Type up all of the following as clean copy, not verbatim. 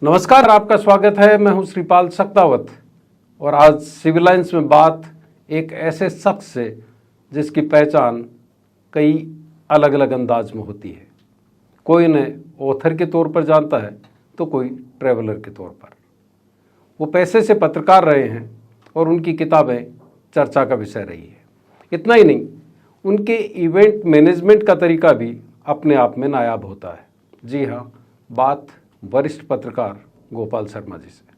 नमस्कार, आपका स्वागत है। मैं हूं श्रीपाल सक्तावत और आज सिविल लाइन्स में बात एक ऐसे शख्स से जिसकी पहचान कई अलग अलग अंदाज में होती है। कोई इन्हें ऑथर के तौर पर जानता है तो कोई ट्रैवलर के तौर पर। वो पैसे से पत्रकार रहे हैं और उनकी किताबें चर्चा का विषय रही है। इतना ही नहीं, उनके इवेंट मैनेजमेंट का तरीका भी अपने आप में नायाब होता है। जी हाँ, बात वरिष्ठ पत्रकार गोपाल शर्मा जी से।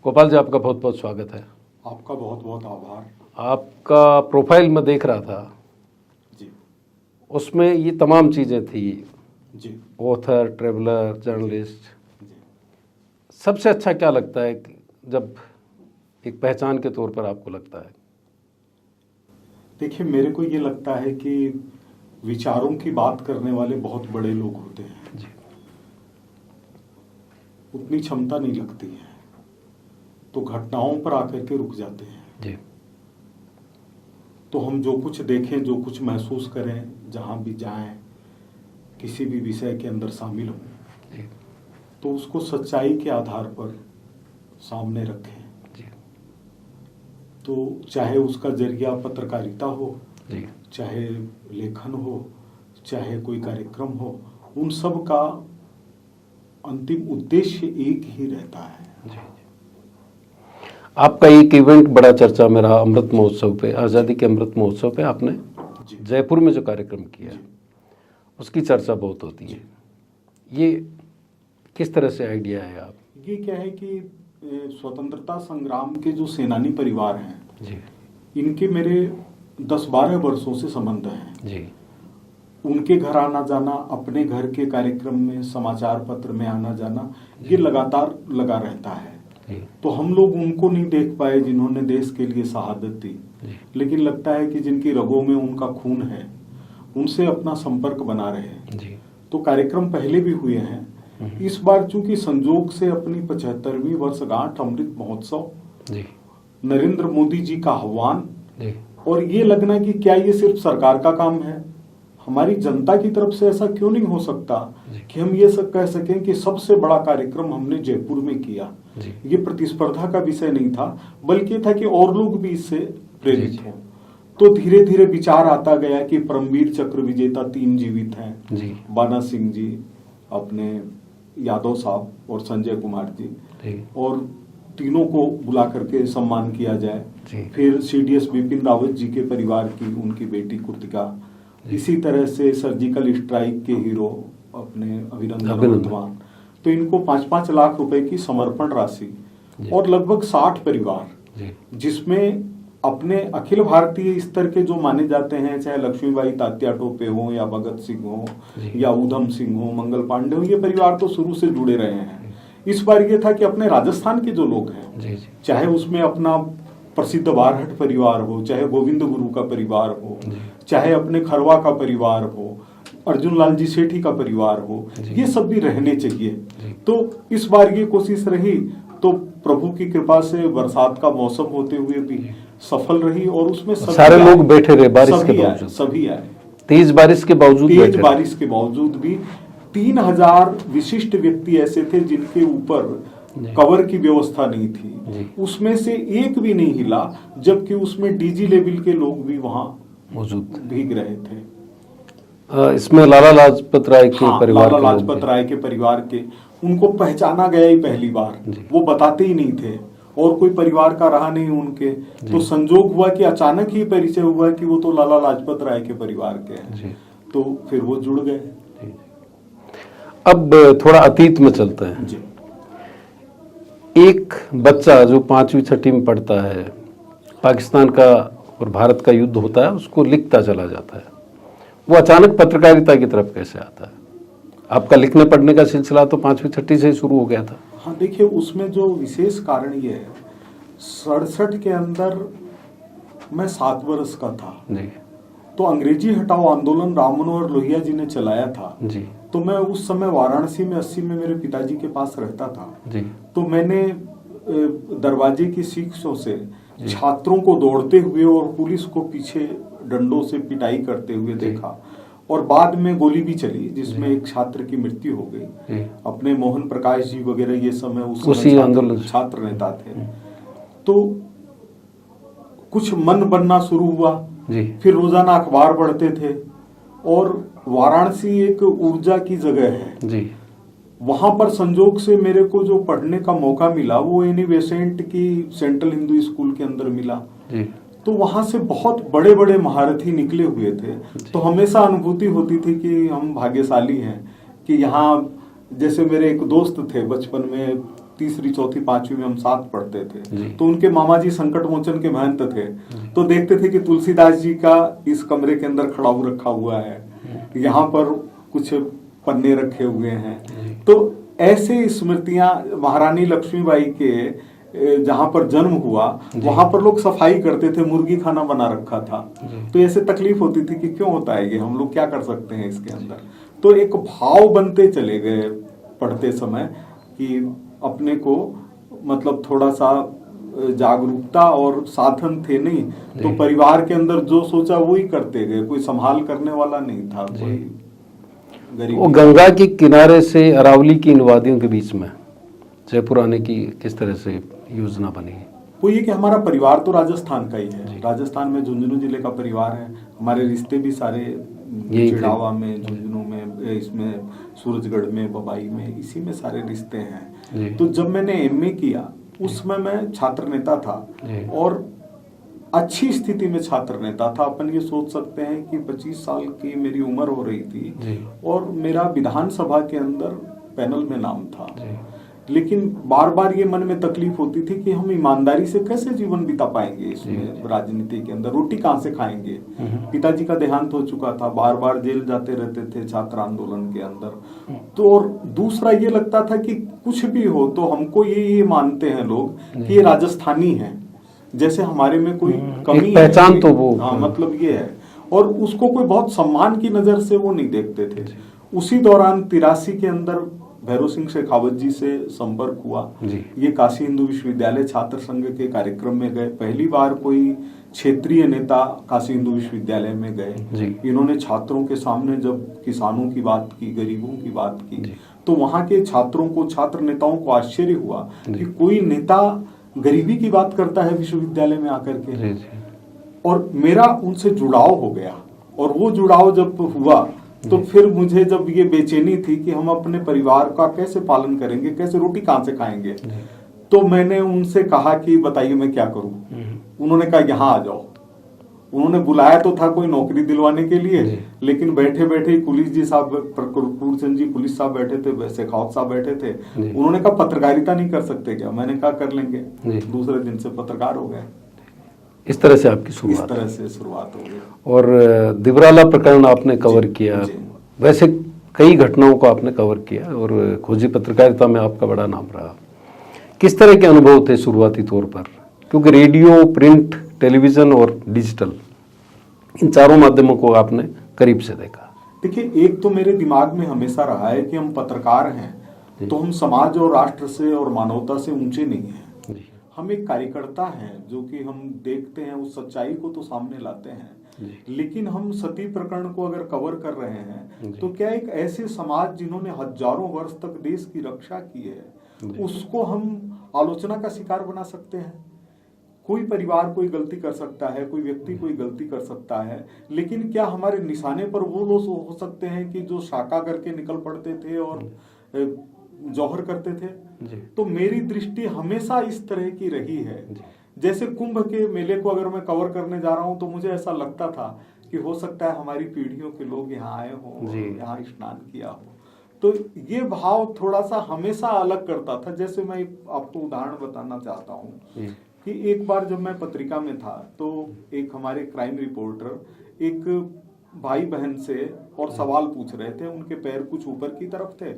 गोपाल जी, आपका बहुत बहुत स्वागत है। आपका बहुत बहुत आभार। आपका प्रोफाइल में देख रहा था जी, उसमें ये तमाम चीज़ें थी जी, ऑथर, ट्रैवलर, जर्नलिस्ट। जी। सबसे अच्छा क्या लगता है कि जब एक पहचान के तौर पर आपको लगता है? देखिए, मेरे को ये लगता है कि विचारों की बात करने वाले बहुत बड़े लोग होते हैं जी, उतनी क्षमता नहीं लगती है तो घटनाओं पर आकर के रुक जाते हैं। जी, तो हम जो कुछ देखें, जो कुछ महसूस करें, जहां भी जाएं, किसी भी विषय के अंदर शामिल हों, जी, तो उसको सच्चाई के आधार पर सामने रखें। जी, तो चाहे उसका जरिया पत्रकारिता हो, जी, चाहे लेखन हो, चाहे कोई कार्यक्रम हो, उन सब का अंतिम उद्देश्य एक ही रहता है। जी। आपका एक इवेंट बड़ा चर्चा में रहा, अमृत महोत्सव पे, आज़ादी के अमृत महोत्सव पे आपने जी, जयपुर में जो कार्यक्रम किया, जी। उसकी चर्चा बहुत होती है। ये किस तरह से आइडिया है आप? ये क्या है कि स्वतंत्रता संग्राम के जो सेनानी परिवार हैं, जी, इनके मेरे 10-12 वर्षों से संबंध हैं। जी, उनके घर आना जाना, अपने घर के कार्यक्रम में, समाचार पत्र में आना जाना, ये लगातार लगा रहता है। जी, तो हम लोग उनको नहीं देख पाए जिन्होंने देश के लिए शहादत दी, जी, लेकिन लगता है कि जिनकी रगों में उनका खून है, उनसे अपना संपर्क बना रहे हैं। जी, तो कार्यक्रम पहले भी हुए हैं। इस बार चूंकि संजोग से अपनी 75वीं वर्षगांठ अमृत महोत्सव, जी, नरेंद्र मोदी जी का आह्वान, जी, और ये लगना कि क्या ये सिर्फ सरकार का काम है, हमारी जनता की तरफ से ऐसा क्यों नहीं हो सकता कि हम ये सब कह सकें कि सबसे बड़ा कार्यक्रम हमने जयपुर में किया। जी, ये प्रतिस्पर्धा का विषय नहीं था, बल्कि था कि और लोग भी इससे प्रेरित हों। तो धीरे धीरे विचार आता गया कि परमवीर चक्र विजेता 3 जीवित हैं, जी, बाना सिंह जी, अपने यादव साहब और संजय कुमार जी, जी, और तीनों को बुला करके सम्मान किया जाए। जी। फिर सीडीएस बिपिन रावत जी के परिवार की उनकी बेटी कृतिका, इसी तरह से सर्जिकल स्ट्राइक के हीरो अपने अभिनंदन वर्धमान। तो इनको 5-5 लाख रुपए की समर्पण राशि और लगभग 60 परिवार, जिसमें अपने अखिल भारतीय स्तर के जो माने जाते हैं, चाहे लक्ष्मीबाई तात्या टोपे हो या भगत सिंह हो या ऊधम सिंह हो, मंगल पांडे हो, ये परिवार तो शुरू से जुड़े रहे हैं। इस बार ये था कि अपने राजस्थान के जो लोग हैं, चाहे उसमें अपना प्रसिद्ध बारहट परिवार हो, चाहे गोविंद गुरु का परिवार हो, चाहे अपने खरवा का परिवार हो, अर्जुन लाल जी सेठी का परिवार हो, ये सब भी रहने चाहिए। तो इस बार ये कोशिश रही, तो प्रभु की कृपा से बरसात का मौसम होते हुए भी सफल रही, और उसमें सारे लोग बैठे रहे बारिश के बावजूद। सभी आए, तेज बारिश के बावजूद, तेज बारिश के बावजूद भी 3000 विशिष्ट व्यक्ति ऐसे थे जिनके ऊपर कवर की व्यवस्था नहीं थी। उसमें से एक भी नहीं हिला, जबकि उसमें डीजी लेवल के लोग भी वहां मौजूद भीग रहे थे। इसमें लाला लाजपत राय के परिवार, लाला लाजपत राय के परिवार के, उनको पहचाना गया ही पहली बार, वो बताते ही नहीं थे और कोई परिवार का रहा नहीं उनके। तो संजोग हुआ कि अचानक ही परिचय हुआ कि वो तो लाला लाजपत राय के परिवार के हैं, तो फिर वो जुड़ गए। अब थोड़ा अतीत में चलते हैं जी। एक बच्चा जो 5वीं-6वीं में पढ़ता है, पाकिस्तान का और भारत का युद्ध होता है, उसको लिखता चला जाता है, वो अचानक पत्रकारिता की तरफ कैसे आता है? आपका लिखने पढ़ने का सिलसिला तो 5वीं-6वीं से शुरू हो गया था। हाँ, देखिए, उसमें जो विशेष कारण ये है, 67 के अंदर मैं 7 वर्ष का था जी, तो अंग्रेजी हटाओ आंदोलन राम मनोहर लोहिया जी ने चलाया था जी, तो मैं उस समय वाराणसी में 80 में मेरे पिताजी के पास रहता था जी, तो मैंने दरवाजे की सीखों से छात्रों को दौड़ते हुए और पुलिस को पीछे डंडों से पिटाई करते हुए देखा। और बाद में गोली भी चली जिसमें एक छात्र की मृत्यु हो गई। अपने मोहन प्रकाश जी वगैरह ये समय उसी आंदोलन छात्र नेता थे। तो कुछ मन बनना शुरू हुआ, फिर रोजाना अखबार पढ़ते थे। और वाराणसी एक ऊर्जा की जगह है जी। वहां पर संजोग से मेरे को जो पढ़ने का मौका मिला वो एनी बेसेंट की सेंट्रल हिंदू स्कूल के अंदर मिला जी। तो वहां से बहुत बड़े बड़े महारथी निकले हुए थे। तो हमेशा अनुभूति होती थी कि हम भाग्यशाली हैं कि यहाँ, जैसे मेरे एक दोस्त थे बचपन में, तीसरी चौथी पांचवी में हम साथ पढ़ते थे, तो उनके मामा जी संकट मोचन के महंत थे। तो देखते थे कि तुलसीदास जी का इस कमरे के अंदर खड़ाऊ रखा हुआ है, यहाँ पर कुछ पन्ने रखे हुए हैं। तो ऐसे स्मृतियां महारानी लक्ष्मीबाई के जहां पर जन्म हुआ वहां पर लोग सफाई करते थे, मुर्गी खाना बना रखा था। तो ऐसे तकलीफ होती थी कि क्यों होता है ये, हम लोग क्या कर सकते हैं इसके अंदर। तो एक भाव बनते चले गए पढ़ते समय कि अपने को मतलब थोड़ा सा जागरूकता और साधन थे नहीं, तो परिवार के अंदर जो सोचा वो ही करते गए, कोई संभाल करने वाला नहीं था, कोई गरीब। वो गंगा के किनारे से अरावली की इन वादियों के बीच में जयपुर आने की किस तरह से योजना बनी? वो ये कि हमारा परिवार तो राजस्थान का ही है, राजस्थान में झुंझुनू जिले का परिवार है। हमारे रिश्ते भी सारे चिड़ावा में, झुंझुनू में, इसमें सूरजगढ़ में, बबाई में, इसी में सारे रिश्ते हैं। तो जब मैंने एमए किया उस समय मैं छात्र नेता था और अच्छी स्थिति में छात्र नेता था। अपन ये सोच सकते हैं कि 25 साल की मेरी उम्र हो रही थी और मेरा विधानसभा के अंदर पैनल में नाम था। लेकिन बार बार ये मन में तकलीफ होती थी कि हम ईमानदारी से कैसे जीवन बिता पाएंगे इसमें, राजनीति के अंदर रोटी कहाँ से खाएंगे। पिताजी का देहांत हो चुका था, बार बार जेल जाते रहते थे छात्र आंदोलन के अंदर। तो और दूसरा ये लगता था कि कुछ भी हो तो हमको ये मानते हैं लोग कि ये राजस्थानी है, जैसे हमारे में कोई कमी पहचान है, तो वो मतलब ये है। और उसको कोई बहुत सम्मान की नजर से वो नहीं देखते थे। उसी दौरान 83 के अंदर भैरव सिंह शेखावत जी से संपर्क हुआ। ये काशी हिंदू विश्वविद्यालय छात्र संघ के कार्यक्रम में गए। पहली बार कोई क्षेत्रीय नेता काशी हिंदू विश्वविद्यालय में गए। इन्होंने छात्रों के सामने जब किसानों की बात की, गरीबों की बात की, तो वहां के छात्रों को, छात्र नेताओं को आश्चर्य हुआ कि कोई नेता गरीबी की बात करता है विश्वविद्यालय में आकर के। और मेरा उनसे जुड़ाव हो गया। और वो जुड़ाव जब हुआ तो फिर मुझे जब ये बेचैनी थी कि हम अपने परिवार का कैसे पालन करेंगे, कैसे रोटी कहाँ से खाएंगे, तो मैंने उनसे कहा कि बताइए मैं क्या करूं। उन्होंने कहा यहाँ आ जाओ। उन्होंने बुलाया तो था कोई नौकरी दिलवाने के लिए, लेकिन बैठे बैठे ही पुलिस जी साहब, पूर्णचंद जी पुलिस साहब बैठे थे, शेखावत साहब बैठे थे। उन्होंने कहा पत्रकारिता नहीं कर सकते क्या? मैंने कहा कर लेंगे। दूसरे दिन से पत्रकार हो गए। इस तरह से आपकी शुरुआत, इस तरह से शुरुआत हो गई। और दिबराला प्रकरण आपने कवर किया। वैसे कई घटनाओं को आपने कवर किया और खोजी पत्रकारिता में आपका बड़ा नाम रहा। किस तरह के अनुभव थे शुरुआती तौर पर? क्योंकि रेडियो, प्रिंट, टेलीविजन और डिजिटल, इन चारों माध्यमों को आपने करीब से देखा। देखिए, एक तो मेरे दिमाग में हमेशा रहा है कि हम पत्रकार हैं तो हम समाज और राष्ट्र से और मानवता से ऊंचे नहीं हैं। हम एक कार्यकर्ता हैं जो कि हम देखते हैं, उस सच्चाई को तो सामने लाते हैं। लेकिन हम सती प्रकरण को अगर कवर कर रहे हैं तो क्या एक ऐसे समाज जिन्होंने हजारों वर्ष तक देश की रक्षा की है, उसको हम आलोचना का शिकार बना सकते हैं? कोई परिवार कोई गलती कर सकता है, कोई व्यक्ति कोई गलती कर सकता है, लेकिन क्या हमारे निशाने पर वो लोग हो सकते हैं कि जो शाका करके निकल पड़ते थे और जौहर करते थे? तो मेरी दृष्टि हमेशा इस तरह की रही है। जैसे कुंभ के मेले को अगर मैं कवर करने जा रहा हूं तो मुझे ऐसा लगता था कि हो सकता है हमारी पीढ़ियों के लोग यहाँ आए हों, यहाँ स्नान किया हो। तो ये भाव थोड़ा सा हमेशा अलग करता था। जैसे मैं आपको उदाहरण बताना चाहता हूँ कि एक बार जब मैं पत्रिका में था तो एक हमारे क्राइम रिपोर्टर एक भाई बहन से और सवाल पूछ रहे थे। उनके पैर कुछ ऊपर की तरफ थे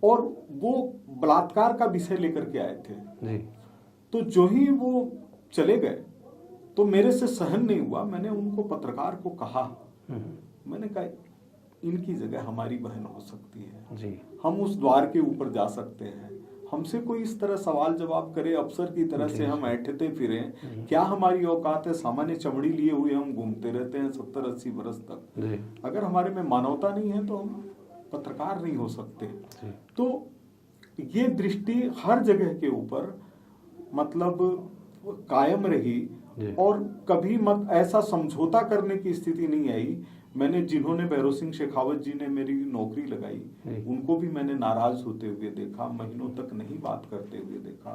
और वो बलात्कार का विषय लेकर के आए थे। तो जो ही वो चले गए तो मेरे से सहन नहीं हुआ। मैंने उनको, पत्रकार को कहा, मैंने कहा इनकी जगह हमारी बहन हो सकती है, हम उस द्वार के ऊपर जा सकते हैं, हमसे कोई इस तरह सवाल जवाब करे, अफसर की तरह से हम ऐठते फिरें, क्या हमारी औकात है? सामान्य चमड़ी लिए हुए हम घूमते रहते हैं 70-80 बरस तक। अगर हमारे में मानवता नहीं है तो हम पत्रकार नहीं हो सकते। तो ये दृष्टि हर जगह के ऊपर मतलब कायम रही और कभी मत ऐसा समझौता करने की स्थिति नहीं आई। मैंने जिन्होंने भैरव सिंह शेखावत जी ने मेरी नौकरी लगाई, उनको भी मैंने नाराज होते हुए देखा, महीनों तक नहीं बात करते हुए देखा।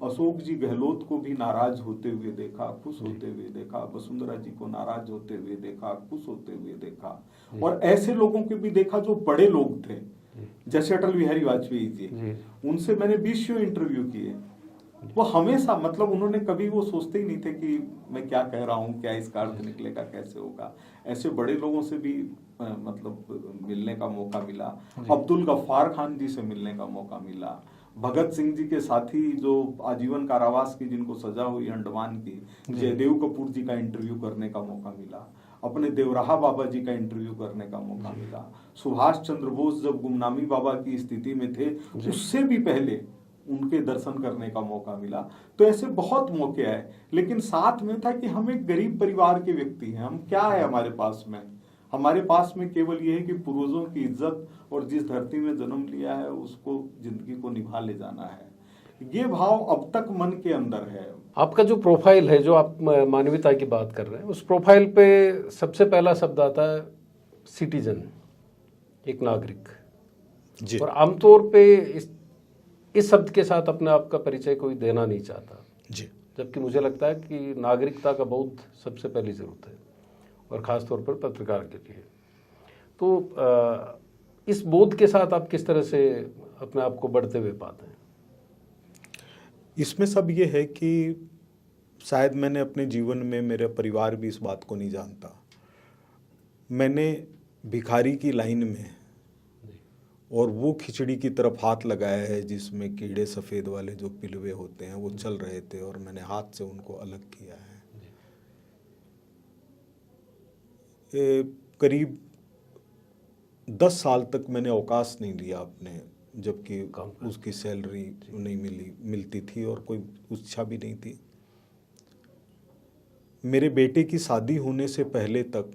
अशोक जी गहलोत को भी नाराज होते हुए देखा, खुश होते हुए देखा। वसुंधरा जी को नाराज होते हुए देखा, खुश होते हुए देखा। और ऐसे लोगों को भी देखा जो बड़े लोग थे, जैसे अटल बिहारी वाजपेयी जी, उनसे मैंने 20 इंटरव्यू किए। वो हमेशा मतलब उन्होंने कभी वो सोचते ही नहीं थे कि मैं क्या कह रहा हूँ, क्या इसका अर्थ निकलेगा, कैसे होगा। ऐसे बड़े लोगों से भी मतलब मिलने का मौका मिला। अब्दुल गफ्फार खान जी से मिलने का मौका मिला। भगत सिंह जी के साथी जो आजीवन कारावास की जिनको सजा हुई अंडमान की, जयदेव कपूर जी का इंटरव्यू करने का मौका मिला। अपने देवराहा बाबा जी का इंटरव्यू करने का मौका मिला। सुभाष चंद्र बोस जब गुमनामी बाबा की स्थिति में थे, उससे भी पहले उनके दर्शन करने का मौका मिला। तो ऐसे बहुत मौके आए, लेकिन साथ में था कि हम एक गरीब परिवार के व्यक्ति हैं। हम क्या है हमारे पास में? हमारे पास में केवल ये है कि पूर्वजों की इज्जत और जिस धरती में जन्म लिया है उसको जिंदगी को निभा ले जाना है। ये भाव अब तक मन के अंदर है। आपका जो प्रोफाइल है, जो आप मानवीयता की बात कर रहे हैं, उस प्रोफाइल पे सबसे पहला शब्द आता है सिटीजन, एक नागरिक जी। और आमतौर पे इस शब्द के साथ अपने आप का परिचय कोई देना नहीं चाहता जी, जबकि मुझे लगता है कि नागरिकता का बोध सबसे पहली जरूरत है, और ख़ास तौर पर पत्रकार के लिए। तो इस बोध के साथ आप किस तरह से अपने आप को बढ़ते हुए पाते हैं? इसमें सब ये है कि शायद मैंने अपने जीवन में, मेरा परिवार भी इस बात को नहीं जानता, मैंने भिखारी की लाइन में और वो खिचड़ी की तरफ हाथ लगाया है जिसमें कीड़े सफ़ेद वाले जो पिलवे होते हैं वो चल रहे थे, और मैंने हाथ से उनको अलग किया है। करीब 10 साल तक मैंने अवकाश नहीं लिया अपने, जबकि उसकी सैलरी नहीं मिलती थी और कोई इच्छा भी नहीं थी। मेरे बेटे की शादी होने से पहले तक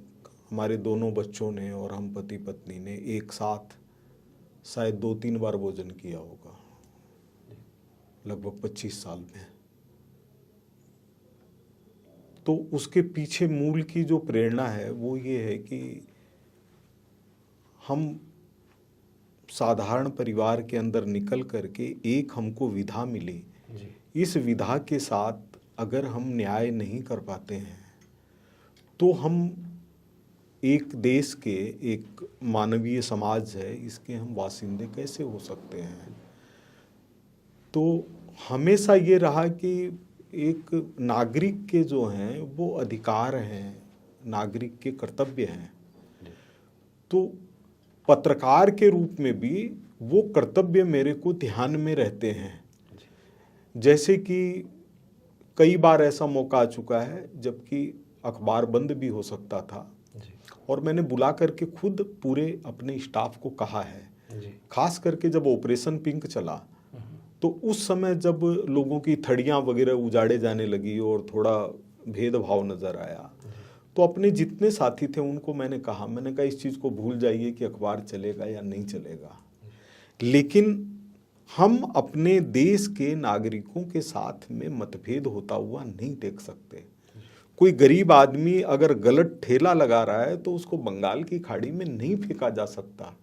हमारे दोनों बच्चों ने और हम पति पत्नी ने एक साथ शायद 2-3 बार भोजन किया होगा, लगभग 25 साल में। तो उसके पीछे मूल की जो प्रेरणा है वो ये है कि हम साधारण परिवार के अंदर निकल करके एक हमको विधा मिली, इस विधा के साथ अगर हम न्याय नहीं कर पाते हैं तो हम एक देश के, एक मानवीय समाज है, इसके हम वासिंदे कैसे हो सकते हैं। तो हमेशा ये रहा कि एक नागरिक के जो हैं वो अधिकार हैं, नागरिक के कर्तव्य हैं। तो पत्रकार के रूप में भी वो कर्तव्य मेरे को ध्यान में रहते हैं। जैसे कि कई बार ऐसा मौका आ चुका है जबकि अखबार बंद भी हो सकता था, और मैंने बुला करके खुद पूरे अपने स्टाफ को कहा है, खास करके जब ऑपरेशन पिंक चला तो उस समय जब लोगों की थड़ियां वगैरह उजाड़े जाने लगी और थोड़ा भेदभाव नज़र आया, तो अपने जितने साथी थे उनको मैंने कहा इस चीज़ को भूल जाइए कि अखबार चलेगा या नहीं चलेगा, लेकिन हम अपने देश के नागरिकों के साथ में मतभेद होता हुआ नहीं देख सकते। कोई गरीब आदमी अगर गलत ठेला लगा रहा है तो उसको बंगाल की खाड़ी में नहीं फेंका जा सकता।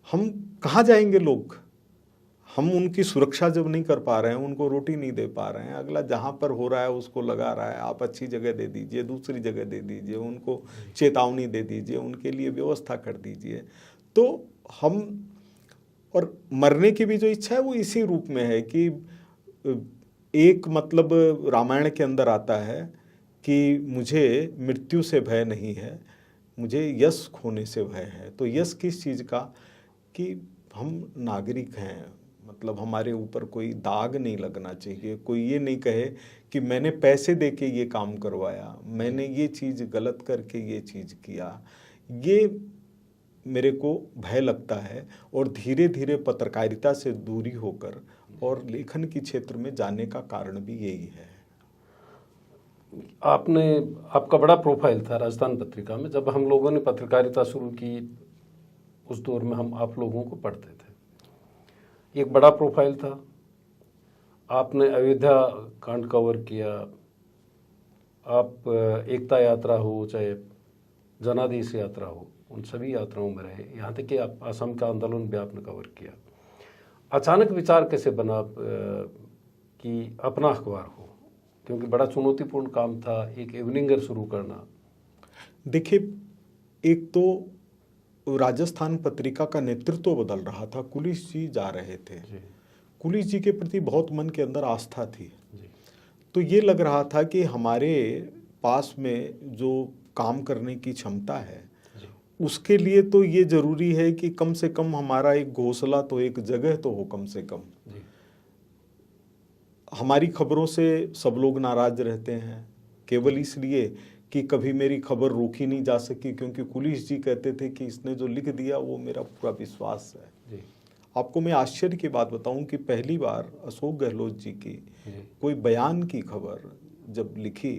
हम कहाँ जाएंगे लोग? हम उनकी सुरक्षा जब नहीं कर पा रहे हैं, उनको रोटी नहीं दे पा रहे हैं, अगला जहाँ पर हो रहा है उसको लगा रहा है, आप अच्छी जगह दे दीजिए, दूसरी जगह दे दीजिए, उनको चेतावनी दे दीजिए, उनके लिए व्यवस्था कर दीजिए। तो हम, और मरने की भी जो इच्छा है वो इसी रूप में है कि एक मतलब रामायण के अंदर आता है कि मुझे मृत्यु से भय नहीं है, मुझे यश खोने से भय है। तो यश किस चीज़ का? कि हम नागरिक हैं, मतलब हमारे ऊपर कोई दाग नहीं लगना चाहिए। कोई ये नहीं कहे कि मैंने पैसे दे के ये काम करवाया, मैंने ये चीज़ गलत करके ये चीज़ किया। ये मेरे को भय लगता है और धीरे धीरे पत्रकारिता से दूरी होकर और लेखन के क्षेत्र में जाने का कारण भी यही है। आपका बड़ा प्रोफाइल था राजस्थान पत्रिका में। जब हम लोगों ने पत्रकारिता शुरू की उस दौर में हम आप लोगों को पढ़ते थे। एक बड़ा प्रोफाइल था। आपने अयोध्या कांड कवर किया, आप एकता यात्रा हो चाहे जनादेश यात्रा हो, उन सभी यात्राओं में रहे। यहाँ तक कि आप असम का आंदोलन भी आपने कवर किया। अचानक विचार कैसे बना कि अपना अखबार हो, क्योंकि बड़ा चुनौतीपूर्ण काम था एक इवनिंगर शुरू करना। देखिए, एक तो राजस्थान पत्रिका का नेतृत्व बदल रहा था, कुलिस जी जा रहे थे। कुलिस जी के प्रति बहुत मन के अंदर आस्था थी। तो ये लग रहा था कि हमारे पास में जो काम करने की क्षमता है उसके लिए तो ये जरूरी है कि कम से कम हमारा एक घोंसला तो, एक जगह तो हो कम से कम। हमारी खबरों से सब लोग नाराज रहते हैं, केवल इसलिए कि कभी मेरी खबर रोकी नहीं जा सकी, क्योंकि कुलिस जी कहते थे कि इसने जो लिख दिया वो मेरा पूरा विश्वास है। आपको मैं आश्चर्य की बात बताऊं कि पहली बार अशोक गहलोत जी की कोई बयान की खबर जब लिखी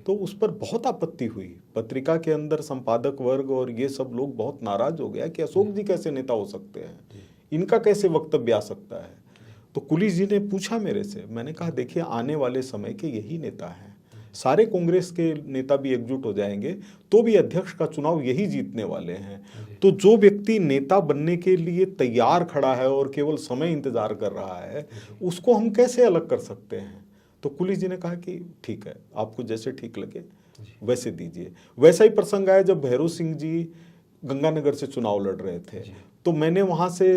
तो उस पर बहुत आपत्ति हुई। पत्रिका के अंदर संपादक वर्ग और ये सब लोग बहुत नाराज हो गया कि अशोक जी कैसे नेता हो सकते हैं, इनका कैसे वक्तव्य आ सकता है। तो कुलिस जी ने पूछा मेरे से, मैंने कहा देखिए आने वाले समय के यही नेता हैं, सारे कांग्रेस के नेता भी एकजुट हो जाएंगे तो भी अध्यक्ष का चुनाव यही जीतने वाले हैं। तो जो व्यक्ति नेता बनने के लिए तैयार खड़ा है और केवल समय इंतजार कर रहा है, उसको हम कैसे अलग कर सकते हैं। तो कुलिस जी ने कहा कि ठीक है, आपको जैसे ठीक लगे वैसे दीजिए। वैसा ही प्रसंग आया जब भैरव सिंह जी गंगानगर से चुनाव लड़ रहे थे, तो मैंने वहां से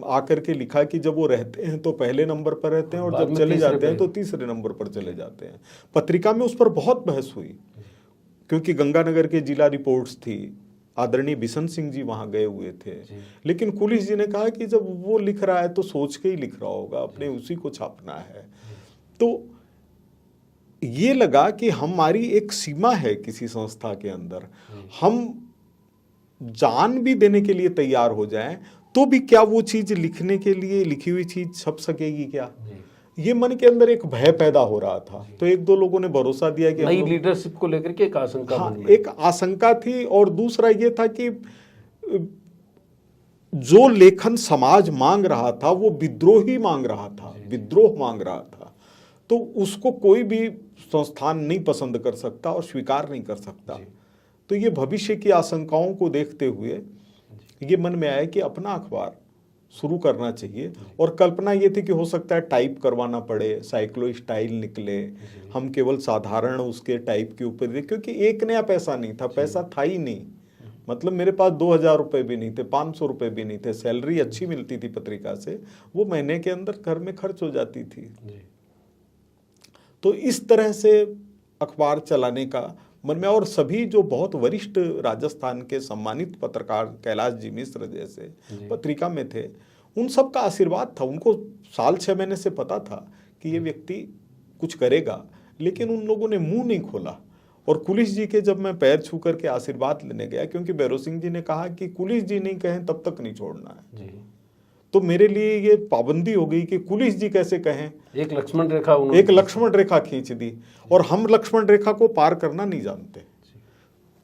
आकर के लिखा कि जब वो रहते हैं तो पहले नंबर पर रहते हैं और जब चले जाते हैं तो तीसरे नंबर पर चले जाते हैं। पत्रिका में उस पर बहुत बहस हुई, क्योंकि गंगानगर के जिला रिपोर्ट्स थी, आदरणीय बिशन सिंह जी वहां गए हुए थे। लेकिन कुलिस जी ने कहा कि जब वो लिख रहा है तो सोच के ही लिख रहा होगा, अपने उसी को छापना है। तो ये लगा कि हमारी एक सीमा है किसी संस्था के अंदर, हम जान भी देने के लिए तैयार हो जाएं तो भी क्या वो चीज लिखने के लिए लिखी हुई चीज छप सकेगी क्या, ये मन के अंदर एक भय पैदा हो रहा था। तो एक दो लोगों ने भरोसा दिया कि नई लीडरशिप को लेकर के एक आशंका, हाँ, एक आशंका थी। और दूसरा ये था कि जो लेखन समाज मांग रहा था वो विद्रोही मांग रहा था, विद्रोह मांग रहा था, तो उसको कोई भी संस्थान नहीं पसंद कर सकता और स्वीकार नहीं कर सकता। तो ये भविष्य की आशंकाओं को देखते हुए ये मन में आया कि अपना अखबार शुरू करना चाहिए। और कल्पना ये थी कि हो सकता है टाइप करवाना पड़े, साइक्लो स्टाइल निकले, हम केवल साधारण उसके टाइप के ऊपर दे, क्योंकि एक नया पैसा नहीं था, पैसा था ही नहीं। मतलब मेरे पास 2000 रुपए भी नहीं थे, 500 रुपए भी नहीं थे। सैलरी अच्छी मिलती थी पत्रिका से, वो महीने के अंदर घर में खर्च हो जाती थी। तो इस तरह से अखबार चलाने का मन में, और सभी जो बहुत वरिष्ठ राजस्थान के सम्मानित पत्रकार कैलाश जी मिश्र जैसे पत्रिका में थे, उन सब का आशीर्वाद था। उनको साल 6 महीने से पता था कि ये व्यक्ति कुछ करेगा, लेकिन उन लोगों ने मुंह नहीं खोला। और कुलिस जी के जब मैं पैर छू करके आशीर्वाद लेने गया, क्योंकि भैरव सिंह जी ने कहा कि कुलिस जी नहीं कहें तब तक नहीं छोड़ना है, तो मेरे लिए ये पाबंदी हो गई कि कुलिस जी कैसे कहें। एक लक्ष्मण रेखा, एक लक्ष्मण रेखा खींच दी, और हम लक्ष्मण रेखा को पार करना नहीं जानते।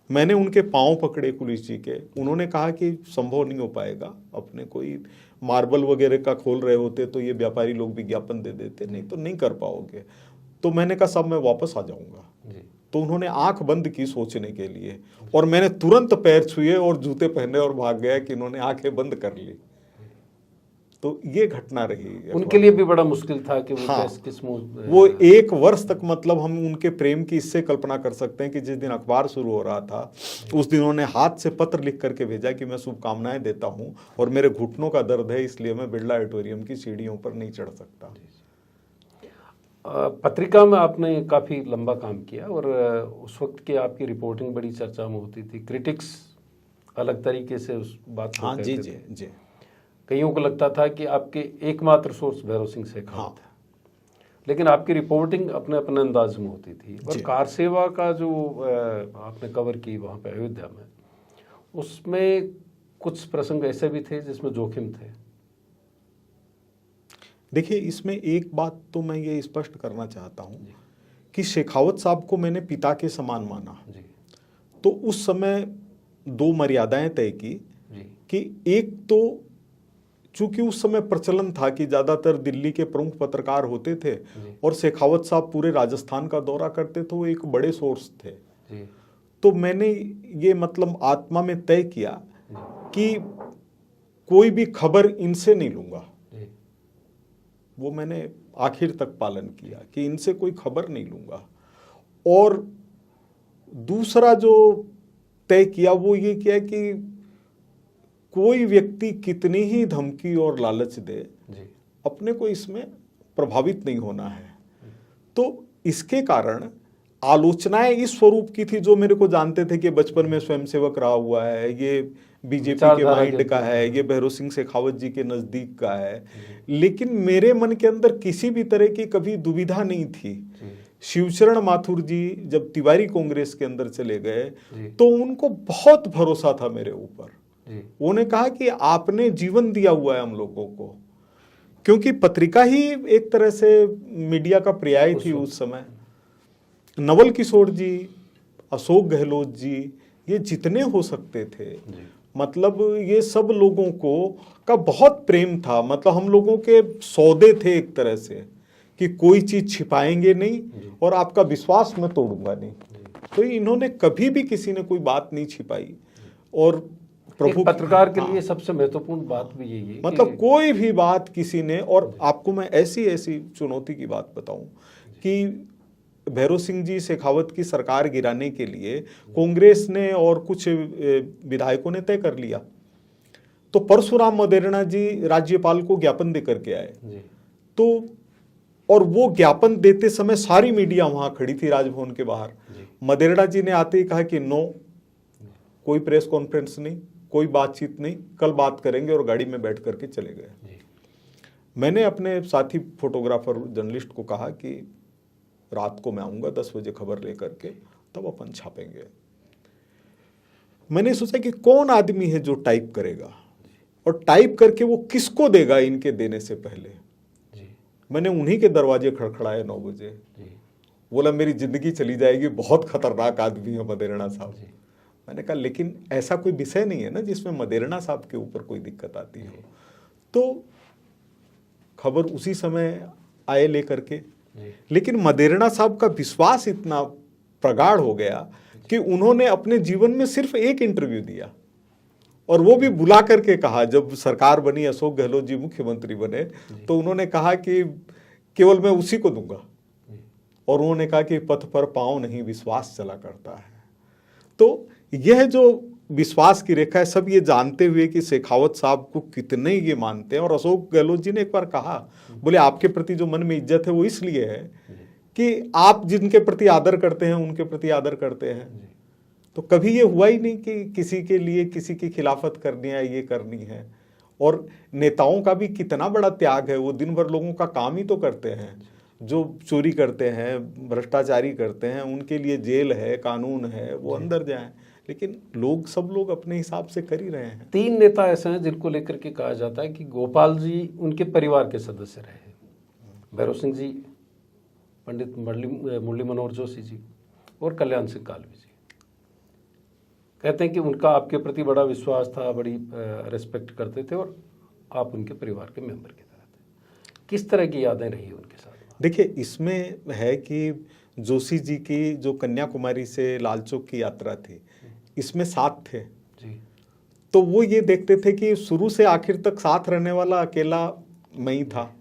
मैंने उनके पांव पकड़े कुलिस जी के, उन्होंने कहा कि संभव नहीं हो पाएगा, अपने कोई मार्बल वगैरह का खोल रहे होते तो ये व्यापारी लोग विज्ञापन दे देते, नहीं तो नहीं कर पाओगे। तो मैंने कहा सब मैं वापस आ जाऊंगा। तो उन्होंने आंख बंद की सोचने के लिए, और मैंने तुरंत पैर छुए और जूते पहने और भाग गया कि इन्होंने आंखें बंद कर ली। तो ये घटना रही। उनके लिए भी बड़ा मुश्किल था कि वो हाँ, किस वो 1 वर्ष तक, मतलब हम उनके प्रेम की इससे कल्पना कर सकते हैं कि जिस दिन अखबार शुरू हो रहा था उस दिन उन्होंने हाथ से पत्र लिख करके भेजा कि मैं शुभकामनाएं देता हूं और मेरे घुटनों का दर्द है, इसलिए मैं बिरला ऑडिटोरियम की सीढ़ियों पर नहीं चढ़ सकता। पत्रिका में आपने काफ़ी लंबा काम किया और उस वक्त की आपकी रिपोर्टिंग बड़ी चर्चा में होती थी। क्रिटिक्स अलग तरीके से उस बात को कहते थे। जी। कईयों को लगता था कि आपके एकमात्र सोर्स भैरव सिंह शेखावत था, लेकिन आपकी रिपोर्टिंग अपने अपने अंदाज में होती थी। और कार सेवा का जो आपने कवर की वहाँ पे अयोध्या में, उसमें कुछ प्रसंग ऐसे भी थे जिसमें जोखिम थे। देखिए, इसमें एक बात तो मैं ये स्पष्ट करना चाहता हूँ कि शेखावत साहब को मैंने पिता के समान माना। जी तो उस समय दो मर्यादाएं तय की जी कि एक तो चूंकि उस समय प्रचलन था कि ज़्यादातर दिल्ली के प्रमुख पत्रकार होते थे और शेखावत साहब पूरे राजस्थान का दौरा करते थे, वो एक बड़े सोर्स थे। जी तो मैंने ये मतलब आत्मा में तय किया कि कोई भी खबर इनसे नहीं लूँगा। जी वो मैंने आखिर तक पालन किया कि इनसे कोई खबर नहीं लूँगा। और दूसरा जो तय किया वो ये किया कि कोई व्यक्ति कितनी ही धमकी और लालच दे, जी अपने को इसमें प्रभावित नहीं होना है। तो इसके कारण आलोचनाएं इस स्वरूप की थी, जो मेरे को जानते थे कि बचपन में स्वयंसेवक रहा हुआ है, ये बीजेपी के माइंड का है, ये भैरों सिंह शेखावत जी के नज़दीक का है, लेकिन मेरे मन के अंदर किसी भी तरह की कभी दुविधा नहीं थी। शिवचरण माथुर जी जब तिवारी कांग्रेस के अंदर चले गए तो उनको बहुत भरोसा था मेरे ऊपर। उन्होंने कहा कि आपने जीवन दिया हुआ है हम लोगों को, क्योंकि पत्रिका ही एक तरह से मीडिया का पर्याय थी उस समय। नवल किशोर जी, अशोक गहलोत जी, ये जितने हो सकते थे, मतलब ये सब लोगों को का बहुत प्रेम था। मतलब हम लोगों के सौदे थे एक तरह से कि कोई चीज छिपाएंगे नहीं और आपका विश्वास मैं तोड़ूंगा नहीं। तो इन्होंने कभी भी किसी ने कोई बात नहीं छिपाई। और प्रभु पत्रकार के लिए सबसे महत्वपूर्ण बात भी यही है, मतलब कोई भी बात किसी ने, और आपको मैं ऐसी ऐसी चुनौती की बात बताऊं कि भैरों सिंह जी शेखावत की सरकार गिराने के लिए कांग्रेस ने और कुछ विधायकों ने तय कर लिया। तो परशुराम मदेरणा जी राज्यपाल को ज्ञापन दे करके आए। तो और वो ज्ञापन देते समय सारी मीडिया वहां खड़ी थी राजभवन के बाहर। मदेरणा जी ने आते ही कहा कि नो, कोई प्रेस कॉन्फ्रेंस नहीं, कोई बातचीत नहीं, कल बात करेंगे, और गाड़ी में बैठ करके चले गए। मैंने अपने साथी फोटोग्राफर जर्नलिस्ट को कहा कि रात को मैं आऊंगा 10 बजे खबर लेकर के, तब अपन छापेंगे। मैंने सोचा कि कौन आदमी है जो टाइप करेगा और टाइप करके वो किसको देगा इनके देने से पहले। मैंने उन्हीं के दरवाजे खड़खड़ाए 9 बजे। बोला मेरी जिंदगी चली जाएगी, बहुत खतरनाक आदमी है मदेरणा साहब। मैंने कहा लेकिन ऐसा कोई विषय नहीं है ना जिसमें मदेरणा साहब के ऊपर कोई दिक्कत आती हो। तो खबर उसी समय आए लेकर के, लेकिन मदेरणा साहब का विश्वास इतना प्रगाढ़ हो गया कि उन्होंने अपने जीवन में सिर्फ एक इंटरव्यू दिया, और वो भी बुला करके कहा। जब सरकार बनी, अशोक गहलोत जी मुख्यमंत्री बने, तो उन्होंने कहा कि केवल मैं उसी को दूंगा, और उन्होंने कहा कि पथ पर पांव नहीं विश्वास चला करता है। तो यह जो विश्वास की रेखा है, सब ये जानते हुए कि शेखावत साहब को कितने ये मानते हैं। और अशोक गहलोत जी ने एक बार कहा, बोले आपके प्रति जो मन में इज्जत है वो इसलिए है कि आप जिनके प्रति आदर करते हैं उनके प्रति आदर करते हैं। तो कभी ये हुआ ही नहीं कि किसी के लिए किसी की खिलाफत करनी है, ये करनी है। और नेताओं का भी कितना बड़ा त्याग है, वो दिन भर लोगों का काम ही तो करते हैं। जो चोरी करते हैं, भ्रष्टाचारी करते हैं, उनके लिए जेल है, कानून है, वो अंदर जाएं। लेकिन लोग, सब लोग अपने हिसाब से कर ही रहे हैं। 3 नेता ऐसे हैं जिनको लेकर के कहा जाता है कि गोपाल जी उनके परिवार के सदस्य रहे। भैरों सिंह जी, पंडित मुरली मनोहर जोशी जी, और कल्याण सिंह कालवी जी। कहते हैं कि उनका आपके प्रति बड़ा विश्वास था, बड़ी रिस्पेक्ट करते थे, और आप उनके परिवार के मेंबर की तरह थे। किस तरह की यादें रही उनके साथ? देखिए, इसमें है कि जोशी जी की जो कन्याकुमारी से लालचौक की यात्रा थी, इसमें साथ थे जी। तो वो ये देखते थे कि शुरू से आखिर तक साथ रहने वाला अकेला मैं ही था।